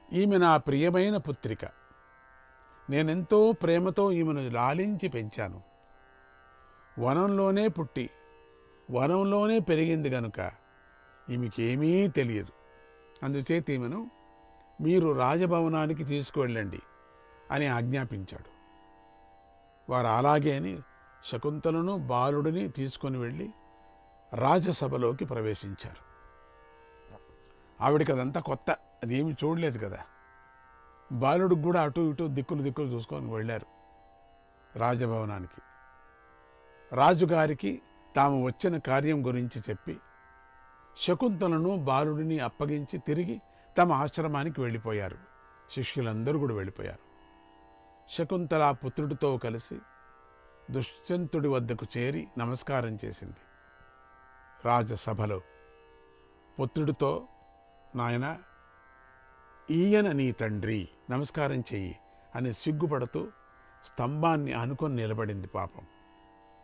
ఈమె నా ప్రియమైన పుత్రిక. నేనెంతో ప్రేమతో ఈమెను లాలించి పెంచాను. వనంలోనే పుట్టి వనంలోనే పెరిగింది గనుక ఈమెకేమీ తెలియదు. అందుచేత ఈమెను మీరు రాజభవనానికి తీసుకువెళ్ళండి అని ఆజ్ఞాపించాడు. వారు అలాగే అని శకుంతలను బాలుడిని తీసుకొని వెళ్ళి రాజసభలోకి ప్రవేశించారు. ఆవిడికి అదంతా కొత్త, అదేమి చూడలేదు కదా. బాలుడికి కూడా అటు ఇటు దిక్కులు చూసుకొని వెళ్ళారు రాజభవనానికి. రాజుగారికి తాము వచ్చిన కార్యం గురించి చెప్పి శకుంతలను బాలుడిని అప్పగించి తిరిగి తమ ఆశ్రమానికి వెళ్ళిపోయారు. శిష్యులందరూ కూడా వెళ్ళిపోయారు. శకుంతల పుత్రుడితో కలిసి దుష్యంతుడి వద్దకు చేరి నమస్కారం చేసింది. రాజసభలో పుత్రుడితో, నాయన, ఈయన నీ తండ్రి, నమస్కారం చెయ్యి అని సిగ్గుపడుతూ స్తంభాన్ని ఆనుకొని నిలబడింది. పాపం,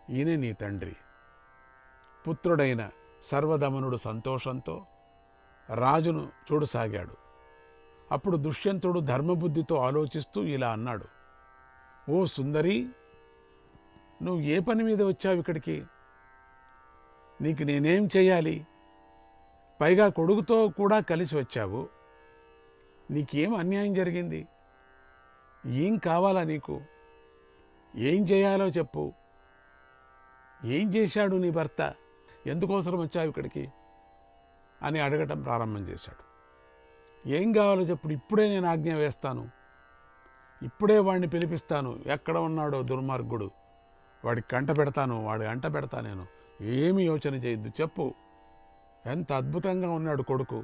ఈయనే నీ తండ్రి. పుత్రుడైన సర్వదమనుడు సంతోషంతో రాజును చూడసాగాడు. అప్పుడు దుష్యంతుడు ధర్మబుద్ధితో ఆలోచిస్తూ ఇలా అన్నాడు, ఓ సుందరి, నువ్వు ఏ పని మీద వచ్చావు ఇక్కడికి? నీకు నేనేం చేయాలి? పైగా కొడుకుతో కూడా కలిసి వచ్చావు. నీకేం అన్యాయం జరిగింది? ఏం కావాలా నీకు? ఏం చేయాలో చెప్పు. ఏం చేశాడు నీ భర్త? ఎందుకోసం వచ్చావు ఇక్కడికి అని అడగటం ప్రారంభం చేశాడు. ఏం కావాలో చెప్పు, ఇప్పుడే నేను ఆజ్ఞ వేస్తాను, ఇప్పుడే వాడిని పిలిపిస్తాను. ఎక్కడ ఉన్నాడో దుర్మార్గుడు, వాడికి కంట పెడతాను, వాడి అంట పెడతా నేను. ఏమి యోచన చేయొద్దు, చెప్పు. ఎంత అద్భుతంగా ఉన్నాడు కొడుకు,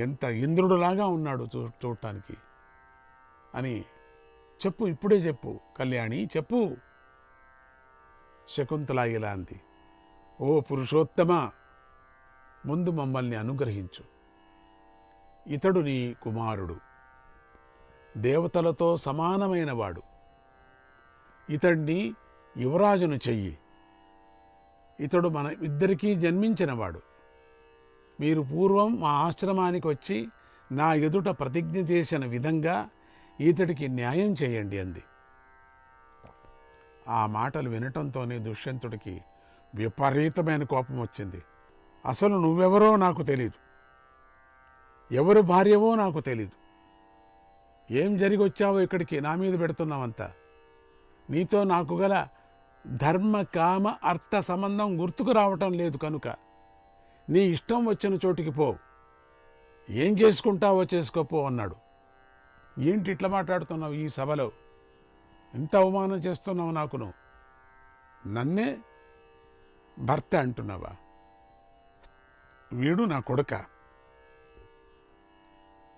ఎంత ఇంద్రుడులాగా ఉన్నాడు చూడటానికి అని చెప్పు, ఇప్పుడే చెప్పు కళ్యాణి, చెప్పు. శకుంతల ఇలా అంది, ఓ పురుషోత్తమ, ముందు మమ్మల్ని అనుగ్రహించు. ఇతడు నీ కుమారుడు, దేవతలతో సమానమైన వాడు. ఇతడిని యువరాజును చెయ్యి. ఇతడు మన ఇద్దరికీ జన్మించినవాడు. మీరు పూర్వం మా ఆశ్రమానికి వచ్చి నా ఎదుట ప్రతిజ్ఞ చేసిన విధంగా ఇతడికి న్యాయం చేయండి అంది. ఆ మాటలు వినటంతోనే దుష్యంతుడికి విపరీతమైన కోపం వచ్చింది. అసలు నువ్వెవరో నాకు తెలియదు, ఎవరు భార్యవో నాకు తెలీదు. ఏం జరిగి వచ్చావో ఇక్కడికి నా మీద పెడుతున్నావంతా. నీతో నాకు గల ధర్మ కామ అర్థ సంబంధం గుర్తుకు రావటం లేదు కనుక నీ ఇష్టం వచ్చిన చోటికి పో, ఏం చేసుకుంటావో చేసుకోపో అన్నాడు. ఏంటి ఇట్లా మాట్లాడుతున్నావు ఈ సభలో? ఎంత అవమానం చేస్తున్నావు నాకు. నువ్వు నన్నే భర్త అంటున్నావా? వీడు నా కొడుక.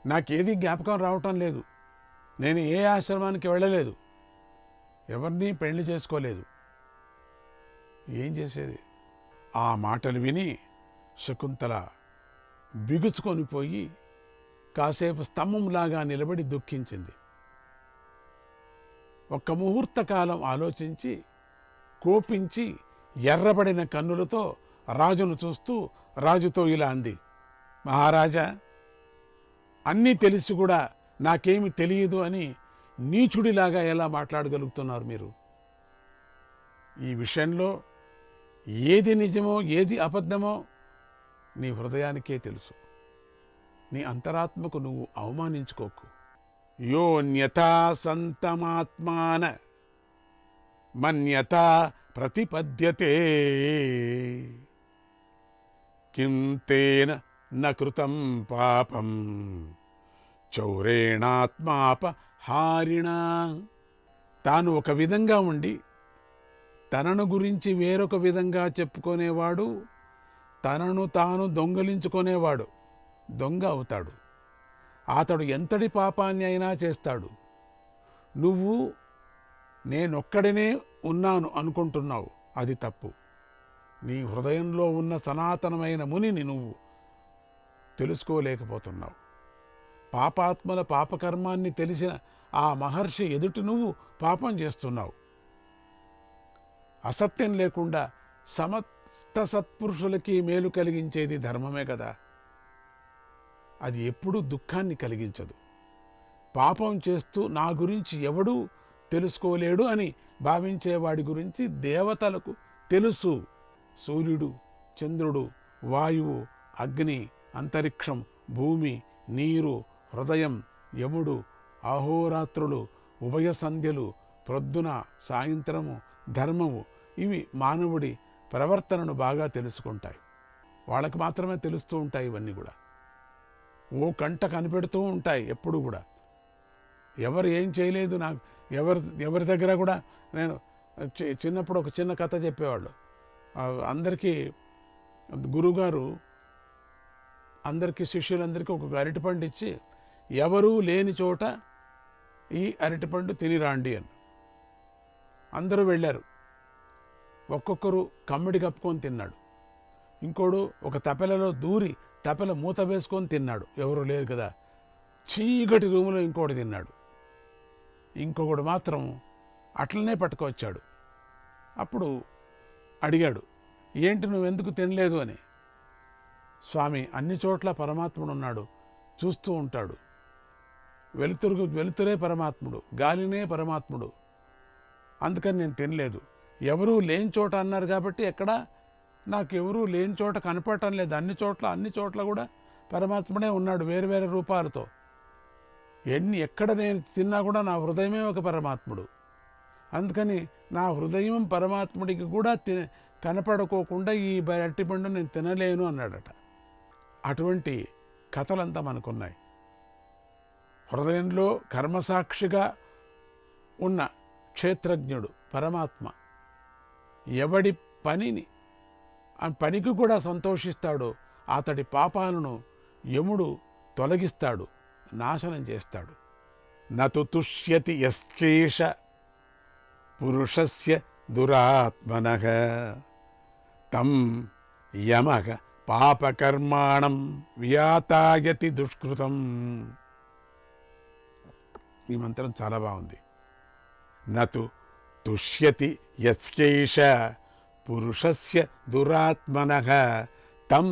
నాకేది జ్ఞాపకం రావటం లేదు. నేను ఏ ఆశ్రమానికి వెళ్ళలేదు, ఎవరిని పెళ్లి చేసుకోలేదు. ఏం చేసేది? ఆ మాటలు విని శకుంతల బిగుచుకొని పోయి కాసేపు స్తంభంలాగా నిలబడి దుఃఖించింది. ఒక్క ముహూర్త కాలం ఆలోచించి కోపించి ఎర్రబడిన కన్నులతో రాజును చూస్తూ రాజుతో ఇలా అంది, మహారాజా, అన్నీ తెలిసి కూడా నాకేమి తెలియదు అని నీచుడిలాగా ఎలా మాట్లాడగలుగుతున్నారు మీరు? ఈ విషయంలో ఏది నిజమో ఏది అబద్ధమో నీ హృదయానికే తెలుసు. నీ అంతరాత్మకు నువ్వు అవమానించుకోకు. యోన్యథా సంతమాత్మాన మన్యథా ప్రతిపద్యతే కిం తేన న కృతం పాపం చౌరేణాత్మాపహారిణా. తాను ఒక విధంగా ఉండి తనను గురించి వేరొక విధంగా చెప్పుకునేవాడు తనను తాను దొంగలించుకునేవాడు దొంగ అవుతాడు. అతడు ఎంతటి పాపాన్ని అయినా చేస్తాడు. నువ్వు నేనొక్కడినే ఉన్నాను అనుకుంటున్నావు, అది తప్పు. నీ హృదయంలో ఉన్న సనాతనమైన మునిని నువ్వు తెలుసుకోలేకపోతున్నావు. పాపాత్మల పాపకర్మాన్ని తెలిసిన ఆ మహర్షి ఎదుటి నువ్వు పాపం చేస్తున్నావు. అసత్యం లేకుండా సమస్త సత్పురుషులకి మేలు కలిగించేది ధర్మమే కదా. అది ఎప్పుడూ దుఃఖాన్ని కలిగించదు. పాపం చేస్తూ నా గురించి ఎవడూ తెలుసుకోలేడు అని భావించేవాడి గురించి దేవతలకు తెలుసు. సూర్యుడు, చంద్రుడు, వాయువు, అగ్ని, అంతరిక్షం, భూమి, నీరు, హృదయం, యముడు, అహోరాత్రులు, ఉభయ సంధ్యలు, ప్రొద్దున సాయంత్రము, ధర్మము, ఇవి మానవుడి ప్రవర్తనను బాగా తెలుసుకుంటాయి. వాళ్ళకి మాత్రమే తెలుస్తూ ఉంటాయి. ఇవన్నీ కూడా ఓ కంట కనిపెడుతూ ఉంటాయి ఎప్పుడు కూడా. ఎవరు ఏం చేయలేదు, నాకు ఎవరి దగ్గర కూడా నేను చిన్నప్పుడు ఒక చిన్న కథ చెప్పేవాళ్ళు. అందరికీ గురువుగారు అందరికీ శిష్యులందరికీ ఒక అరటిపండు ఇచ్చి ఎవరూ లేని చోట ఈ అరటిపండు తినిరాండి అని. అందరూ వెళ్ళారు. ఒక్కొక్కరు కమ్మిడి కప్పుకొని తిన్నాడు. ఇంకోడు ఒక తపెలలో దూరి తపెల మూత వేసుకొని తిన్నాడు, ఎవరు లేరు కదా. చీకటి రూములో ఇంకోటి తిన్నాడు. ఇంకొకడు మాత్రం అట్లనే పట్టుకొచ్చాడు. అప్పుడు అడిగాడు, ఏంటి నువ్వెందుకు తినలేదు అని. స్వామి, అన్ని చోట్ల పరమాత్ముడు ఉన్నాడు, చూస్తూ ఉంటాడు. వెలుతురే పరమాత్ముడు, గాలినే పరమాత్ముడు, అందుకని నేను తినలేదు. ఎవరూ లేని చోట అన్నారు కాబట్టి ఎక్కడా నాకు ఎవరూ లేని చోట కనపడటం లేదు. అన్ని చోట్ల కూడా పరమాత్ముడే ఉన్నాడు వేరు వేరు రూపాలతో. ఎక్కడ నేను తిన్నా కూడా నా హృదయమే ఒక పరమాత్ముడు. అందుకని నా హృదయం పరమాత్ముడికి కూడా కనపడుకోకుండా ఈ అరటిపండు నేను తినలేను అన్నాడట. అటువంటి కథలంతా మనకున్నాయి. హృదయంలో కర్మసాక్షిగా ఉన్న క్షేత్రజ్ఞుడు పరమాత్మ ఎవడి పనికి కూడా సంతోషిస్తాడో అతడి పాపాలను యముడు తొలగిస్తాడు, నాశనం చేస్తాడు. నతు తుష్యతి యశ్చేష పురుషస్య దురాత్మనః తం యమః పాపకర్మాణం వ్యాతాయతి దుష్కృతం. ఈ మంత్రం చాలా బాగుంది. నతు తుష్యతి యశ్చేష పురుషస్య దురాత్మనః తం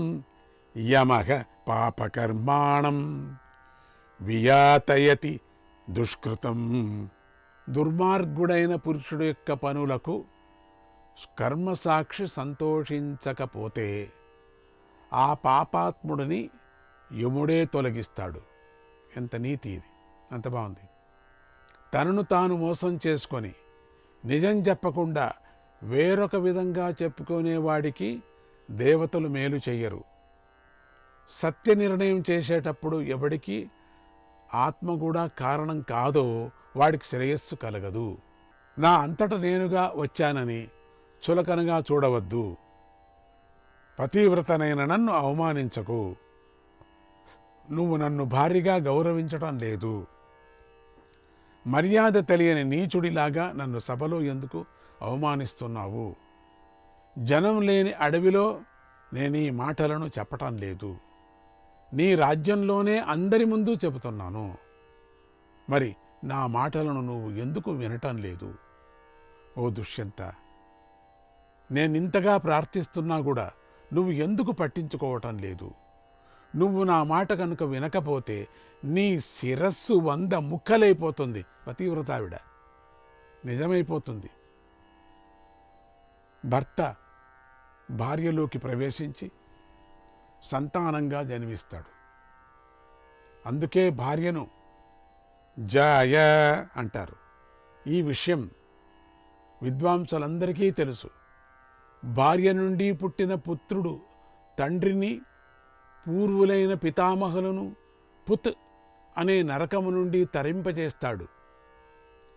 యమః పాపకర్మాణం వియాతయతి దుష్కృతం. దుర్మార్గుడైన పురుషుడు యొక్క పనులకు కర్మసాక్షి సంతోషించకపోతే ఆ పాపాత్ముడిని యముడే తొలగిస్తాడు. ఎంత నీతి ఇది, అంత బాగుంది. తనను తాను మోసం చేసుకొని నిజం చెప్పకుండా వేరొక విధంగా చెప్పుకునేవాడికి దేవతలు మేలు చెయ్యరు. సత్య నిర్ణయం చేసేటప్పుడు ఎవడికి ఆత్మ కూడా కారణం కాదో వాడికి శ్రేయస్సు కలగదు. నా అంతట నేనుగా వచ్చానని చులకనగా చూడవద్దు. పతివ్రతనైన నన్ను అవమానించకు. నువ్వు నన్ను భారీగా గౌరవించటం లేదు. మర్యాద తెలియని నీచుడిలాగా నన్ను సభలో ఎందుకు అవమానిస్తున్నావు? జనం లేని అడవిలో నేను ఈ మాటలను చెప్పటం లేదు. నీ రాజ్యంలోనే అందరి ముందు చెబుతున్నాను. మరి నా మాటలను నువ్వు ఎందుకు వినటం లేదు? ఓ దుష్యంత, నేనింతగా ప్రార్థిస్తున్నా కూడా నువ్వు ఎందుకు పట్టించుకోవటం లేదు? నువ్వు నా మాట కనుక వినకపోతే నీ శిరస్సు 100 ముక్కలైపోతుంది. పతివ్రతావిడ నిజమైపోతుంది. భర్త భార్యలోకి ప్రవేశించి సంతానంగా జన్మిస్తాడు. అందుకే భార్యను జాయ అంటారు. ఈ విషయం విద్వాంసులందరికీ తెలుసు. భార్య నుండి పుట్టిన పుత్రుడు తండ్రిని, పూర్వులైన పితామహులను పుత్ అనే నరకము నుండి తరింపజేస్తాడు.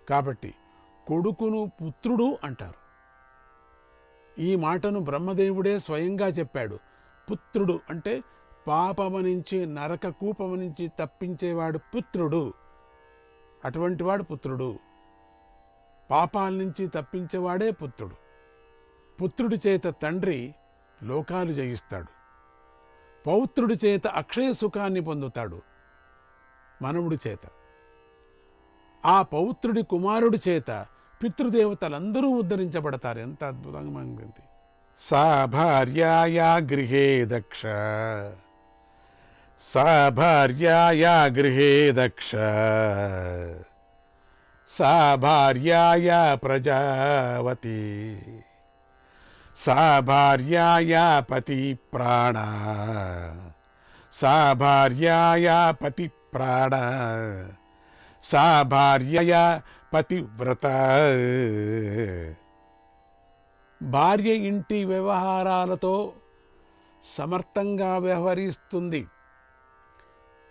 కాబట్టి కొడుకును పుత్రుడు అంటారు. ఈ మాటను బ్రహ్మదేవుడే స్వయంగా చెప్పాడు. పుత్రుడు అంటే పాపము నుంచి, నరక కూపము నుంచి తప్పించేవాడు పుత్రుడు. అటువంటి వాడు పుత్రుడు. పాపాల నుంచి తప్పించేవాడే పుత్రుడు. పుత్రుడి చేత తండ్రి లోకాలు జయిస్తాడు. పౌత్రుడి చేత అక్షయ సుఖాన్ని పొందుతాడు మనవుడి చేత. ఆ పౌత్రుడి కుమారుడి చేత పితృదేవతలందరూ ఉద్ధరించబడతారు. ఎంత అద్భుతంగా ఉంది. సా భార్యాయా గృహే దక్ష, సా భార్యాయా గృహే దక్ష, సా భార్యాయా ప్రజావతి, సా భార్యాయా పతి ప్రాణ, సా భార్యాయా పతి ప్రాణ, సా భార్యయా పతివ్రత. భార్య ఇంటి వ్యవహారాలతో సమర్థంగా వ్యవహరిస్తుంది.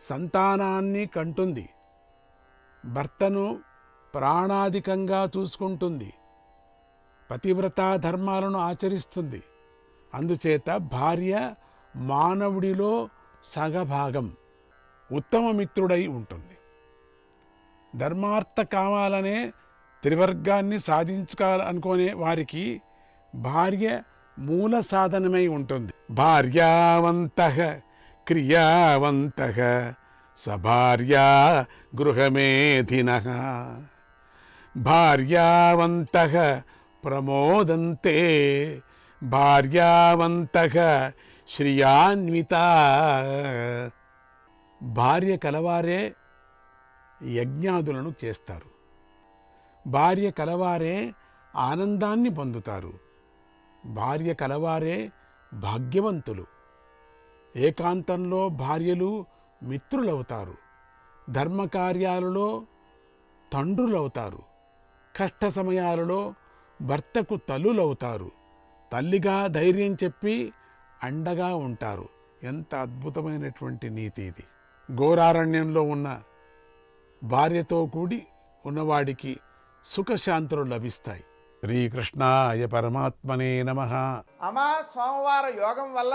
సంతానాన్ని కంటుంది. భర్తను ప్రాణాధికంగా చూసుకుంటుంది. పతివ్రత ధర్మాలను ఆచరిస్తుంది. అందుచేత భార్య మానవుడిలో సగభాగం, ఉత్తమ మిత్రుడై ఉంటుంది. ధర్మార్థ కావాలనే త్రివర్గాన్ని సాధించుకోవాలనుకునే వారికి భార్య మూల సాధనమై ఉంటుంది. భార్యావంతః క్రియావంతః సభార్యా గృహమేధినః, భార్యావంతః ప్రమోదంతే, భార్యావంతః శ్రియాన్వితా. భార్య కలవారే యజ్ఞాదులను చేస్తారు. భార్య కలవారే ఆనందాన్ని పొందుతారు. భార్య కలవారే భాగ్యవంతులు. ఏకాంతంలో భార్యలు మిత్రులవుతారు. ధర్మకార్యాలలో తండ్రులవుతారు. కష్ట సమయాలలో భర్తకు తల్లులవుతారు. తల్లిగా ధైర్యం చెప్పి అండగా ఉంటారు. ఎంత అద్భుతమైనటువంటి నీతి ఇది. ఘోరారణ్యంలో ఉన్న భార్యతో కూడి ఉన్నవాడికి సుఖశాంతులు లభిస్తాయి. శ్రీకృష్ణాయ పరమాత్మనే నమః. అమా సోమవార యోగం వల్ల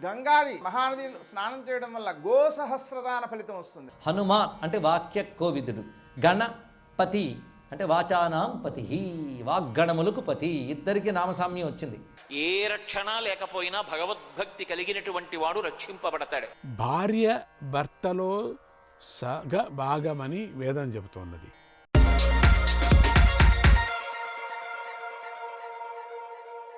గంగాది మహానదిలో స్నానం చేయడం వల్ల గోసహస్రదాన ఫలితం వస్తుంది. హనుమాన్ అంటే వాక్య కోవిదుడు, గణపతి అంటే వాచానాం పతి, వాగ్గణములకు పతి. ఇద్దరికి నామసామ్యం వచ్చింది. ఏ రక్షణ లేకపోయినా భగవద్భక్తి కలిగినటువంటి వాడు రక్షింపబడతాడు. భార్య భర్తలో సగ భాగమని వేదం చెబుతున్నది.